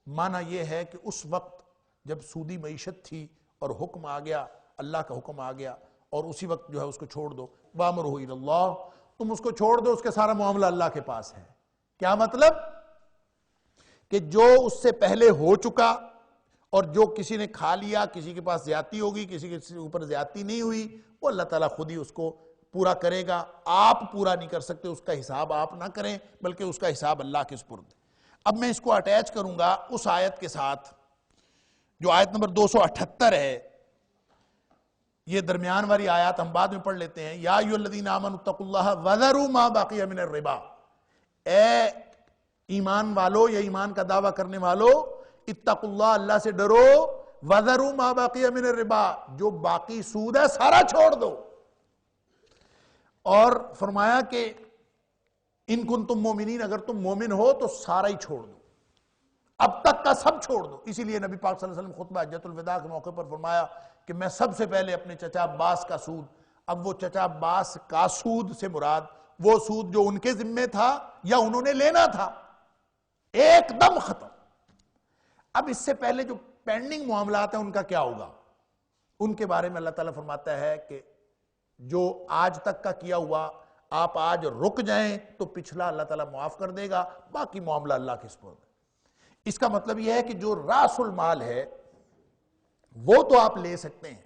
معنی یہ ہے کہ اس وقت جب سودی معیشت تھی اور حکم آ گیا، اللہ کا حکم آ گیا، اور اسی وقت جو ہے اس کو چھوڑ دو، وَأَمْرُهُ إِلَى اللَّهِ، تم اس کو چھوڑ دو، اس کے سارا معاملہ اللہ کے پاس ہے۔ کیا مطلب؟ کہ جو اس سے پہلے ہو چکا اور جو کسی نے کھا لیا، کسی کے پاس زیادتی ہوگی، کسی کے اوپر زیادتی نہیں ہوئی، وہ اللہ تعالیٰ خود ہی اس کو پورا کرے گا۔ آپ پورا نہیں کر سکتے، اس کا حساب آپ نہ کریں، بلکہ اس کا حساب اللہ کے سپرد۔ اب میں اس کو اٹیچ کروں گا اس آیت کے ساتھ جو آیت نمبر 278 ہے، یہ درمیان والی آیات ہم بعد میں پڑھ لیتے ہیں۔ یا ایھا الذین آمنوا اتقوا اللہ وذروا ما بقی من الربا، اے ایمان والو یا ایمان کا دعویٰ کرنے والو، اتقوا اللہ، اللہ سے ڈرو، وذروا ما بقی من الربا، جو باقی سود ہے سارا چھوڑ دو۔ اور فرمایا کہ ان کنتم مومنین، اگر تم مومن ہو تو سارا ہی چھوڑ دو، اب تک کا سب چھوڑ دو۔ اسی لیے نبی پاک صلی اللہ علیہ وسلم خطبہ حجۃ الوداع کے موقع پر فرمایا کہ میں سب سے پہلے اپنے چچا عباس کا سود، اب وہ چچا عباس کا سود سے مراد وہ سود جو ان کے ذمے تھا یا انہوں نے لینا تھا، ایک دم ختم۔ اب اس سے پہلے جو پینڈنگ معاملات ہیں ان کا کیا ہوگا؟ ان کے بارے میں اللہ تعالیٰ فرماتا ہے کہ جو آج تک کا کیا ہوا، آپ آج رک جائیں تو پچھلا اللہ تعالیٰ معاف کر دے گا، باقی معاملہ اللہ کے سپرد۔ اس کا مطلب یہ ہے کہ جو راس المال ہے وہ تو آپ لے سکتے ہیں،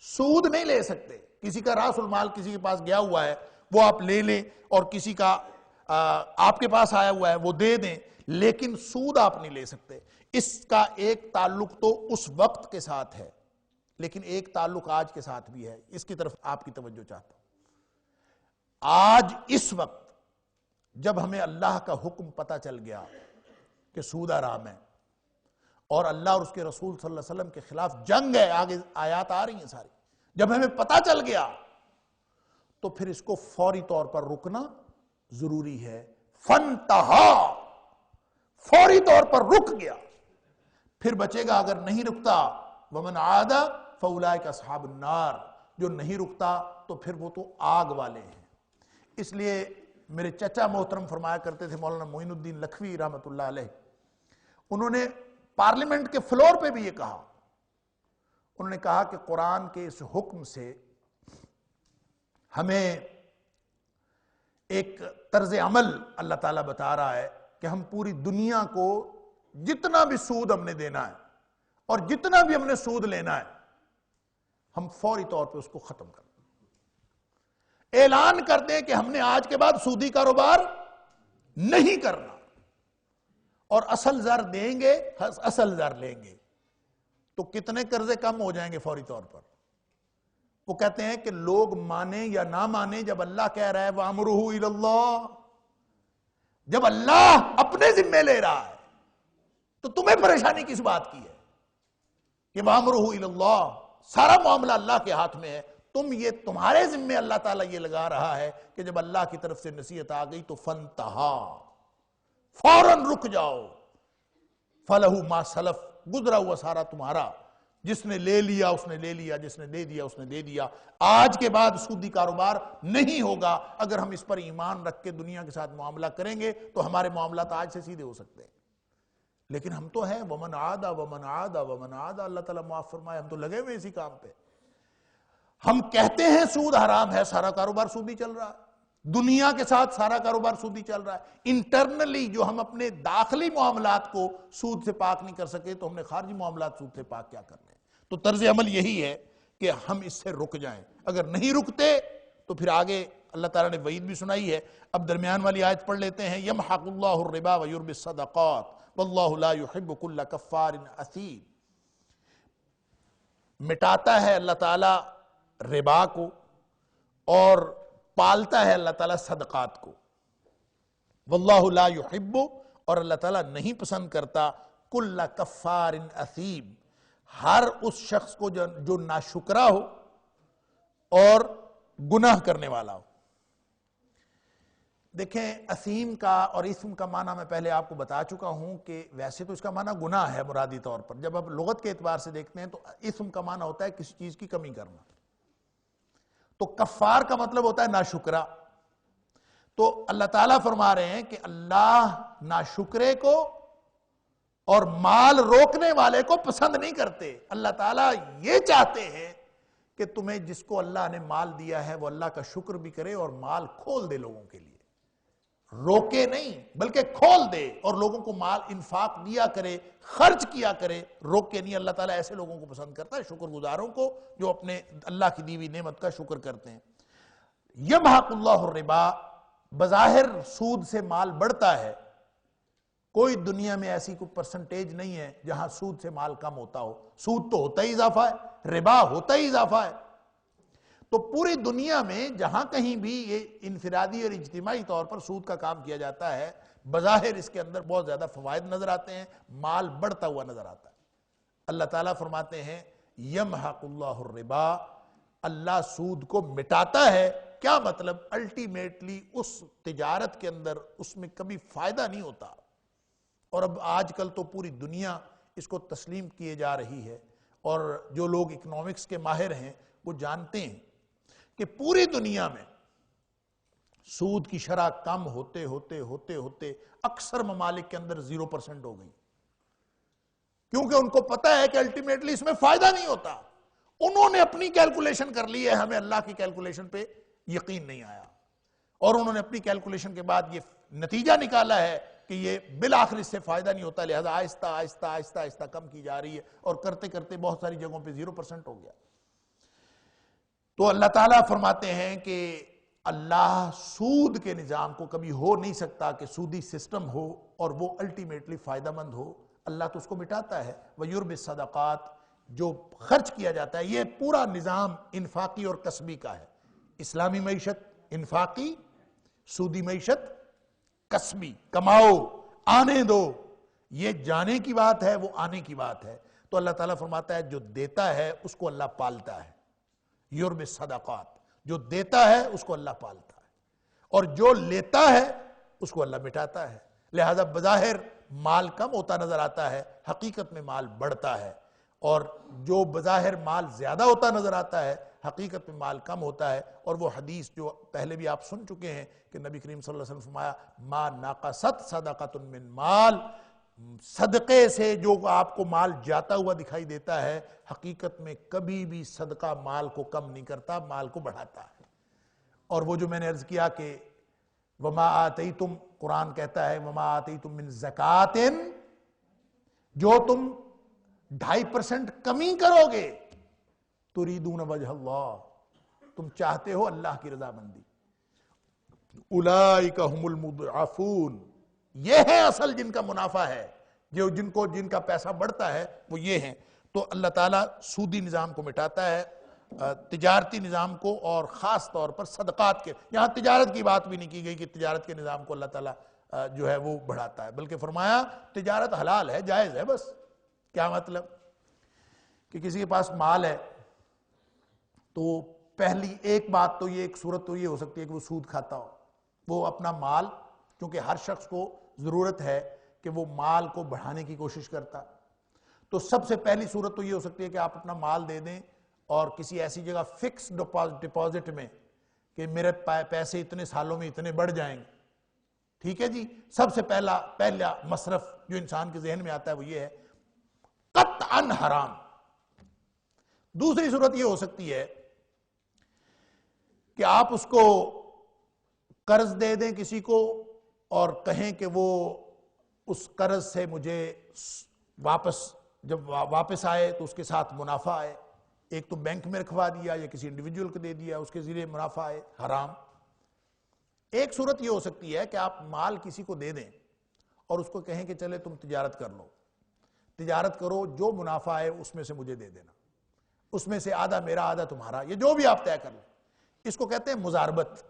سود نہیں لے سکتے۔ کسی کا راس المال کسی کے پاس گیا ہوا ہے وہ آپ لے لیں، اور کسی کا آپ کے پاس آیا ہوا ہے وہ دے دیں، لیکن سود آپ نہیں لے سکتے۔ اس کا ایک تعلق تو اس وقت کے ساتھ ہے، لیکن ایک تعلق آج کے ساتھ بھی ہے، اس کی طرف آپ کی توجہ چاہتا ہوں۔ آج اس وقت جب ہمیں اللہ کا حکم پتہ چل گیا کہ سود حرام ہے اور اللہ اور اس کے رسول صلی اللہ علیہ وسلم کے خلاف جنگ ہے، آگے آیات آ رہی ہیں ساری، جب ہمیں پتہ چل گیا تو پھر اس کو فوری طور پر رکنا ضروری ہے۔ فنتہا، فوری طور پر رک گیا، پھر بچے گا اگر نہیں رکتا، ومن عاد فاولئک اصحاب النار، جو نہیں رکتا تو پھر وہ تو آگ والے ہیں۔ اس لیے میرے چچا محترم فرمایا کرتے تھے، مولانا معین الدین لکھوی رحمۃ اللہ علیہ، انہوں نے پارلیمنٹ کے فلور پہ بھی یہ کہا، انہوں نے کہا کہ قرآن کے اس حکم سے ہمیں ایک طرز عمل اللہ تعالیٰ بتا رہا ہے کہ ہم پوری دنیا کو جتنا بھی سود ہم نے دینا ہے اور جتنا بھی ہم نے سود لینا ہے، ہم فوری طور پہ اس کو ختم کر دیں، اعلان کر دیں کہ ہم نے آج کے بعد سودی کاروبار نہیں کرنا، اور اصل زر دیں گے، اصل زر لیں گے، تو کتنے قرضے کم ہو جائیں گے فوری طور پر؟ وہ کہتے ہیں کہ لوگ مانیں یا نہ مانیں، جب اللہ کہہ رہا ہے وَأَمْرُهُ إِلَى اللَّهِ، جب اللہ اپنے ذمے لے رہا ہے تو تمہیں پریشانی کس بات کی ہے کہ وَأَمْرُهُ إِلَى اللَّهِ، سارا معاملہ اللہ کے ہاتھ میں ہے، تمہارے ذمے اللہ تعالیٰ یہ لگا رہا ہے کہ جب اللہ کی طرف سے نصیحت آ گئی تو فَانْتَهَا، فوراً رک جاؤ، فَلَهُ مَا سَلَف، گزرا ہوا سارا تمہارا، جس نے لے لیا اس نے لے لیا، جس نے دے دیا اس نے دے دیا، آج کے بعد سودی کاروبار نہیں ہوگا۔ اگر ہم اس پر ایمان رکھ کے دنیا کے ساتھ معاملہ کریں گے تو ہمارے معاملات آج سے سیدھے ہو سکتے ہیں، لیکن ہم تو ہیں وَمَنْ عَادَ وَمَنْ عَادَ وَمَنْ عَادَ، اللہ تعالیٰ معاف فرمائے، ہم تو لگے ہوئے اسی کام پہ۔ ہم کہتے ہیں سود حرام ہے، سارا کاروبار سودی چل رہا ہے، دنیا کے ساتھ سارا کاروبار سودی چل رہا ہے۔ انٹرنلی جو ہم اپنے داخلی معاملات کو سود سے پاک نہیں کر سکے تو ہم نے خارجی معاملات سود سے پاک کیا کرنے ہیں؟ تو طرز عمل یہی ہے کہ ہم اس سے رک جائیں، اگر نہیں رکتے تو پھر آگے اللہ تعالیٰ نے وعید بھی سنائی ہے۔ اب درمیان والی آیت پڑھ لیتے ہیں، یمحق اللہ الربا ویربی الصدقات واللہ لا یحب کل کفار اثیم۔ مٹاتا ہے اللہ تعالیٰ ربا کو اور پالتا ہے اللہ تعالیٰ صدقات کو، واللہ لا یحب، اور اللہ تعالیٰ نہیں پسند کرتا کل کفار اثیم، ہر اس شخص کو جو ناشکرا ہو اور گناہ کرنے والا ہو۔ دیکھیں اثیم کا اور اسم کا معنی میں پہلے آپ کو بتا چکا ہوں کہ ویسے تو اس کا معنی گناہ ہے مرادی طور پر، جب آپ لغت کے اعتبار سے دیکھتے ہیں تو اسم کا معنی ہوتا ہے کسی چیز کی کمی کرنا، تو کفار کا مطلب ہوتا ہے ناشکرا۔ تو اللہ تعالیٰ فرما رہے ہیں کہ اللہ ناشکرے کو اور مال روکنے والے کو پسند نہیں کرتے۔ اللہ تعالیٰ یہ چاہتے ہیں کہ تمہیں جس کو اللہ نے مال دیا ہے وہ اللہ کا شکر بھی کرے اور مال کھول دے لوگوں کے لیے، روکے نہیں بلکہ کھول دے، اور لوگوں کو مال انفاق دیا کرے، خرچ کیا کرے، روکے نہیں۔ اللہ تعالیٰ ایسے لوگوں کو پسند کرتا ہے، شکر گزاروں کو، جو اپنے اللہ کی دی ہوئی نعمت کا شکر کرتے ہیں۔ یمحق اللہ الربا، بظاہر سود سے مال بڑھتا ہے، کوئی دنیا میں ایسی کوئی پرسنٹیج نہیں ہے جہاں سود سے مال کم ہوتا ہو، سود تو ہوتا ہی اضافہ ہے، ربا ہوتا ہی اضافہ ہے۔ تو پوری دنیا میں جہاں کہیں بھی یہ انفرادی اور اجتماعی طور پر سود کا کام کیا جاتا ہے، بظاہر اس کے اندر بہت زیادہ فوائد نظر آتے ہیں، مال بڑھتا ہوا نظر آتا ہے۔ اللہ تعالیٰ فرماتے ہیں یمحق اللہ الربا، اللہ سود کو مٹاتا ہے۔ کیا مطلب؟ الٹیمیٹلی اس تجارت کے اندر اس میں کبھی فائدہ نہیں ہوتا، اور اب آج کل تو پوری دنیا اس کو تسلیم کیے جا رہی ہے، اور جو لوگ اکنامکس کے ماہر ہیں وہ جانتے ہیں کہ پوری دنیا میں سود کی شرح کم ہوتے ہوتے ہوتے ہوتے اکثر ممالک کے اندر 0% ہو گئی، کیونکہ ان کو پتا ہے کہ الٹیمیٹلی اس میں فائدہ نہیں ہوتا۔ انہوں نے اپنی کیلکولیشن کر لی ہے، ہمیں اللہ کی کیلکولیشن پہ یقین نہیں آیا، اور انہوں نے اپنی کیلکولیشن کے بعد یہ نتیجہ نکالا ہے کہ یہ بالآخر اس سے فائدہ نہیں ہوتا، لہذا آہستہ آہستہ آہستہ آہستہ کم کی جا رہی ہے، اور کرتے کرتے بہت ساری جگہوں پہ 0% ہو گیا۔ تو اللہ تعالیٰ فرماتے ہیں کہ اللہ سود کے نظام کو کبھی ہو نہیں سکتا کہ سودی سسٹم ہو اور وہ الٹیمیٹلی فائدہ مند ہو، اللہ تو اس کو مٹاتا ہے۔ وَيُرْبِ الصَّدَقَاتِ، جو خرچ کیا جاتا ہے، یہ پورا نظام انفاقی اور کسبی کا ہے۔ اسلامی معیشت انفاقی، سودی معیشت کسبی، کماؤ، آنے دو، یہ جانے کی بات ہے، وہ آنے کی بات ہے۔ تو اللہ تعالیٰ فرماتا ہے جو دیتا ہے اس کو اللہ پالتا ہے، یربِ الصدقات، جو دیتا ہے اس کو اللہ پالتا ہے، اور جو لیتا ہے اس کو اللہ مٹاتا ہے۔ لہذا بظاہر مال کم ہوتا نظر آتا ہے، حقیقت میں مال بڑھتا ہے، اور جو بظاہر مال زیادہ ہوتا نظر آتا ہے حقیقت میں مال کم ہوتا ہے۔ اور وہ حدیث جو پہلے بھی آپ سن چکے ہیں کہ نبی کریم صلی اللہ علیہ وسلم فرمایا ما ناقصت صدقۃ من مال، صدقے سے جو آپ کو مال جاتا ہوا دکھائی دیتا ہے حقیقت میں کبھی بھی صدقہ مال کو کم نہیں کرتا، مال کو بڑھاتا ہے۔ اور وہ جو میں نے عرض کیا کہ وما آتیتم، قرآن کہتا ہے وما آتیتم من زکات، جو تم 2.5% کمی کرو گے، تریدون وجہ اللہ، تم چاہتے ہو اللہ کی رضا مندی، اولئک هم المضعفون، یہ ہے اصل جن کا منافع ہے، جن کا پیسہ بڑھتا ہے وہ یہ ہیں۔ تو اللہ تعالیٰ سودی نظام کو مٹاتا ہے، تجارتی نظام کو اور خاص طور پر صدقات کے، یہاں تجارت کی بات بھی نہیں کی گئی کہ تجارت کے نظام کو اللہ تعالیٰ جو ہے وہ بڑھاتا ہے، بلکہ فرمایا تجارت حلال ہے، جائز ہے۔ بس کیا مطلب کہ کسی کے پاس مال ہے تو پہلی ایک بات تو یہ، ایک صورت تو یہ ہو سکتی ہے کہ وہ سود کھاتا ہو، وہ اپنا مال، کیونکہ ہر شخص کو ضرورت ہے کہ وہ مال کو بڑھانے کی کوشش کرتا، تو سب سے پہلی صورت تو یہ ہو سکتی ہے کہ آپ اپنا مال دے دیں اور کسی ایسی جگہ فکس ڈپازٹ میں کہ میرے پیسے اتنے سالوں میں اتنے بڑھ جائیں گے، ٹھیک ہے جی۔ سب سے پہلا مصرف جو انسان کے ذہن میں آتا ہے وہ یہ ہے، قطعاً حرام۔ دوسری صورت یہ ہو سکتی ہے کہ آپ اس کو قرض دے دیں کسی کو اور کہیں کہ وہ اس قرض سے مجھے جب واپس آئے تو اس کے ساتھ منافع آئے، ایک تو بینک میں رکھوا دیا یا کسی انڈیویجول کو دے دیا، اس کے ذریعے منافع آئے، حرام۔ ایک صورت یہ ہو سکتی ہے کہ آپ مال کسی کو دے دیں اور اس کو کہیں کہ چلے تم تجارت کر لو، تجارت کرو، جو منافع آئے اس میں سے مجھے دے دینا، اس میں سے آدھا میرا آدھا تمہارا، یہ جو بھی آپ طے کر لیں، اس کو کہتے ہیں مزاربت۔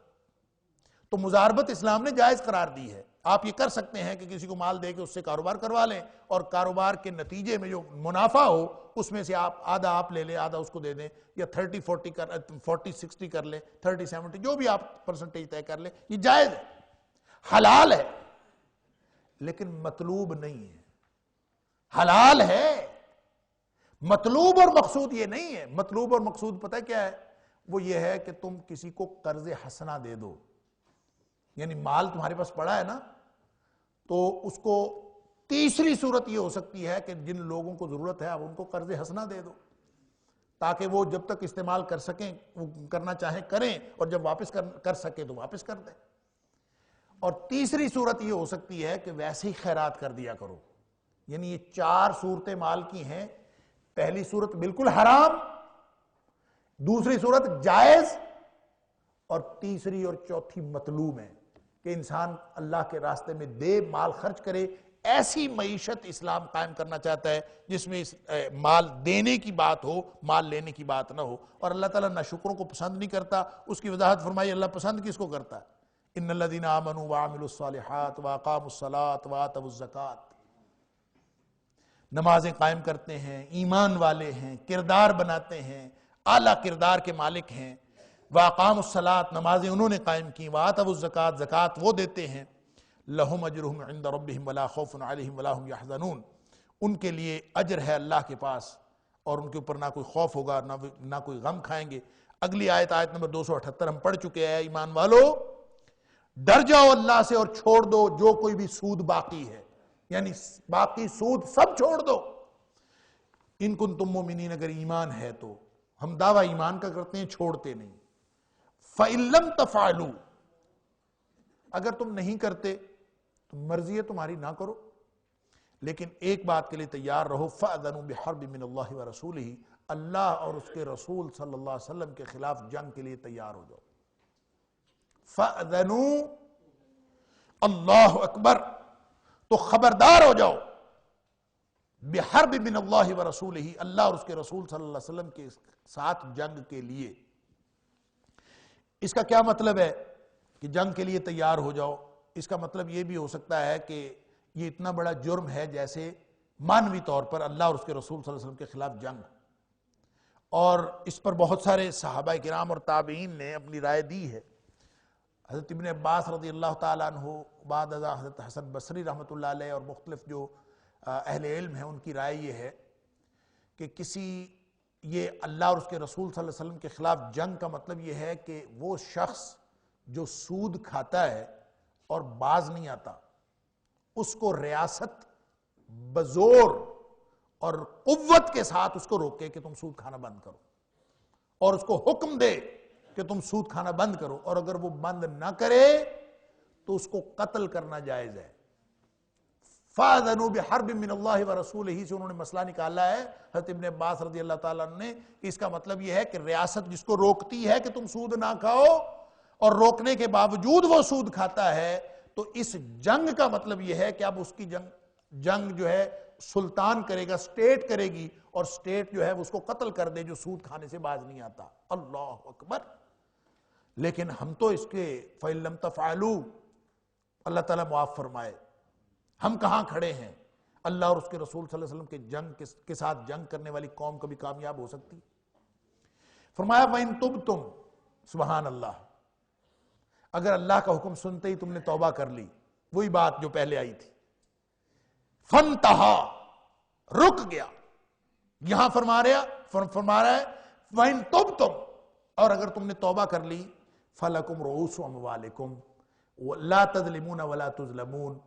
تو مزاربت اسلام نے جائز قرار دی ہے۔ آپ یہ کر سکتے ہیں کہ کسی کو مال دے کے اس سے کاروبار کروا لیں اور کاروبار کے نتیجے میں جو منافع ہو اس میں سے آدھا آپ لے لیں، آدھا اس کو دے دیں، یا 40-60 کر لیں، 30-70 جو بھی آپ پرسنٹیج طے کر لیں، یہ جائز ہے، حلال ہے، لیکن مطلوب نہیں ہے۔ حلال ہے، مطلوب اور مقصود یہ نہیں ہے۔ مطلوب اور مقصود پتہ کیا ہے؟ وہ یہ ہے کہ تم کسی کو قرض حسنہ دے دو، یعنی مال تمہارے پاس پڑا ہے نا، تو اس کو تیسری صورت یہ ہو سکتی ہے کہ جن لوگوں کو ضرورت ہے آپ ان کو قرض حسنہ دے دو تاکہ وہ جب تک استعمال کر سکیں، وہ کرنا چاہیں کریں، اور جب واپس کر سکیں تو واپس کر دیں۔ اور تیسری صورت یہ ہو سکتی ہے کہ ویسے ہی خیرات کر دیا کرو۔ یعنی یہ 4 صورتیں مال کی ہیں۔ پہلی صورت بالکل حرام، دوسری صورت جائز، اور تیسری اور چوتھی مطلوب ہے کہ انسان اللہ کے راستے میں دے، مال خرچ کرے۔ ایسی معیشت اسلام قائم کرنا چاہتا ہے جس میں مال دینے کی بات ہو، مال لینے کی بات نہ ہو۔ اور اللہ تعالیٰ ناشکروں کو پسند نہیں کرتا۔ اس کی وضاحت فرمائی، اللہ پسند کس کو کرتا ہے؟ ان الذین آمنوا وعملوا الصالحات واقاموا الصلاۃ وآتوا الزکاۃ، نمازیں قائم کرتے ہیں، ایمان والے ہیں، کردار بناتے ہیں، اعلیٰ کردار کے مالک ہیں، واقاموا الصلاۃ، نمازیں انہوں نے قائم کی، وآتوا الزکاۃ، زکوٰۃ وہ دیتے ہیں، لہم اجرہم عند ربہم ولا خوف علیہم ولا ہم یحزنون، ان کے لیے اجر ہے اللہ کے پاس اور ان کے اوپر نہ کوئی خوف ہوگا، نہ کوئی غم کھائیں گے۔ اگلی آیت نمبر 278 ہم پڑھ چکے ہیں، ایمان والو ڈر جاؤ اللہ سے اور چھوڑ دو جو کوئی بھی سود باقی ہے، یعنی باقی سود سب چھوڑ دو۔ ان کنتم مومنین، اگر ایمان ہے تو، ہم دعویٰ ایمان کا کرتے ہیں، چھوڑتے نہیں۔ فَإِن لَمْ تَفْعَلُوا، اگر تم نہیں کرتے تو مرضی ہے تمہاری، نہ کرو، لیکن ایک بات کے لیے تیار رہو، فَأْذَنُوا بِحَرْبٍ مِّنَ اللَّهِ وَرَسُولِهِ، اللہ اور اس کے رسول صلی اللہ علیہ وسلم کے خلاف جنگ کے لیے تیار ہو جاؤ۔ فَأْذَنُوا، اللہ اکبر، تو خبردار ہو جاؤ، بِحَرْبٍ مِّنَ اللَّهِ وَرَسُولِهِ، اللہ اور اس کے رسول صلی اللہ علیہ وسلم کے ساتھ جنگ کے لیے۔ اس کا کیا مطلب ہے کہ جنگ کے لیے تیار ہو جاؤ؟ اس کا مطلب یہ بھی ہو سکتا ہے کہ یہ اتنا بڑا جرم ہے جیسے مانوی طور پر اللہ اور اس کے رسول صلی اللہ علیہ وسلم کے خلاف جنگ، اور اس پر بہت سارے صحابہ کرام اور تابعین نے اپنی رائے دی ہے۔ حضرت ابن عباس رضی اللہ تعالیٰ عنہ، بعد ازاں حضرت حسن بصری رحمۃ اللہ علیہ، اور مختلف جو اہل علم ہیں ان کی رائے یہ ہے کہ یہ اللہ اور اس کے رسول صلی اللہ علیہ وسلم کے خلاف جنگ کا مطلب یہ ہے کہ وہ شخص جو سود کھاتا ہے اور باز نہیں آتا، اس کو ریاست بزور اور قوت کے ساتھ اس کو روکے کہ تم سود کھانا بند کرو، اور اس کو حکم دے کہ تم سود کھانا بند کرو، اور اگر وہ بند نہ کرے تو اس کو قتل کرنا جائز ہے۔ فَأَذَنُوا بِحَرْبٍ مِّنَ اللَّهِ وَرَسُولِهِ سے انہوں نے مسئلہ نکالا ہے حضرت ابن عباس رضی اللہ تعالیٰ عنہ نے، کہ اس کا مطلب یہ ہے کہ ریاست جس کو روکتی ہے کہ تم سود نہ کھاؤ اور روکنے کے باوجود وہ سود کھاتا ہے، تو اس جنگ کا مطلب یہ ہے کہ اب اس کی جنگ جو ہے سلطان کرے گا، سٹیٹ کرے گی، اور سٹیٹ جو ہے اس کو قتل کر دے جو سود کھانے سے باز نہیں آتا. اللہ اکبر. لیکن ہم تو اس کے فَإِن لَمْ تَفْعَلُوا، اللہ تعالیٰ معاف فرمائے، ہم کہاں کھڑے ہیں؟ اللہ اور اس کے رسول صلی اللہ علیہ وسلم کے ساتھ جنگ کرنے والی قوم کبھی کامیاب ہو سکتی؟ فرمایا وَإِن تُبْتُمْ، سبحان اللہ، اگر اللہ کا حکم سنتے ہی تم نے توبہ کر لی، وہی بات جو پہلے آئی تھی، فَانْتَہَا، رک گیا. یہاں فرما رہا ہے وَإِن تُبْتُمْ، اور اگر تم نے توبہ کر لی، فَلَكُمْ رُؤُوسُ أَمْوَالِكُمْ لَا تَظْلِمُونَ وَلَا تُظْلَمُونَ.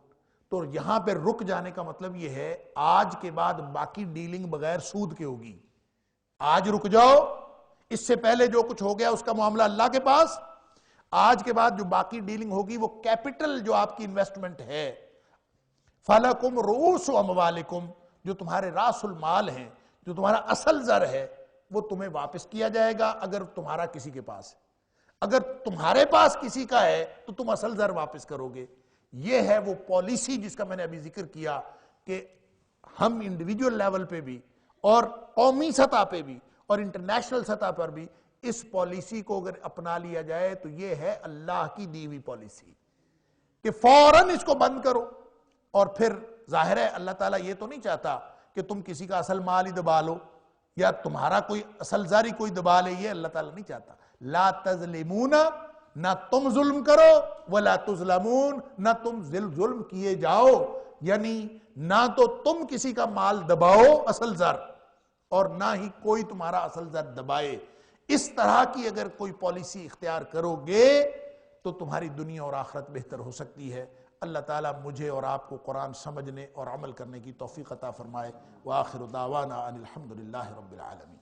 تو یہاں پہ رک جانے کا مطلب یہ ہے آج کے بعد باقی ڈیلنگ بغیر سود کے ہوگی. آج رک جاؤ، اس سے پہلے جو کچھ ہو گیا اس کا معاملہ اللہ کے پاس. آج کے بعد جو باقی ڈیلنگ ہوگی وہ کیپٹل جو آپ کی انویسٹمنٹ ہے، فَلَكُمْ رُؤُوسُ أَمْوَالِكُمْ، جو تمہارے راس المال ہیں، جو تمہارا اصل زر ہے، وہ تمہیں واپس کیا جائے گا اگر تمہارا کسی کے پاس ہے. اگر تمہارے پاس کسی کا ہے تو تم اصل زر واپس کرو گے. یہ ہے وہ پالیسی جس کا میں نے ابھی ذکر کیا کہ ہم انڈیویجول لیول پہ بھی اور قومی سطح پہ بھی اور انٹرنیشنل سطح پر بھی اس پالیسی کو اگر اپنا لیا جائے تو یہ ہے اللہ کی دی ہوئی پالیسی کہ فوراً اس کو بند کرو. اور پھر ظاہر ہے اللہ تعالیٰ یہ تو نہیں چاہتا کہ تم کسی کا اصل مال ہی دبا لو یا تمہارا کوئی اصل زر ہی کوئی دبا لے، یہ اللہ تعالیٰ نہیں چاہتا. لا تظلمون، نہ تم ظلم کرو، ولا تظلمون، نہ تم ظلم کیے جاؤ. یعنی نہ تو تم کسی کا مال دباؤ اصل زر، اور نہ ہی کوئی تمہارا اصل زر دبائے. اس طرح کی اگر کوئی پالیسی اختیار کرو گے تو تمہاری دنیا اور آخرت بہتر ہو سکتی ہے. اللہ تعالیٰ مجھے اور آپ کو قرآن سمجھنے اور عمل کرنے کی توفیق عطا فرمائے. وآخر دعوانا ان الحمد للہ رب العالمین.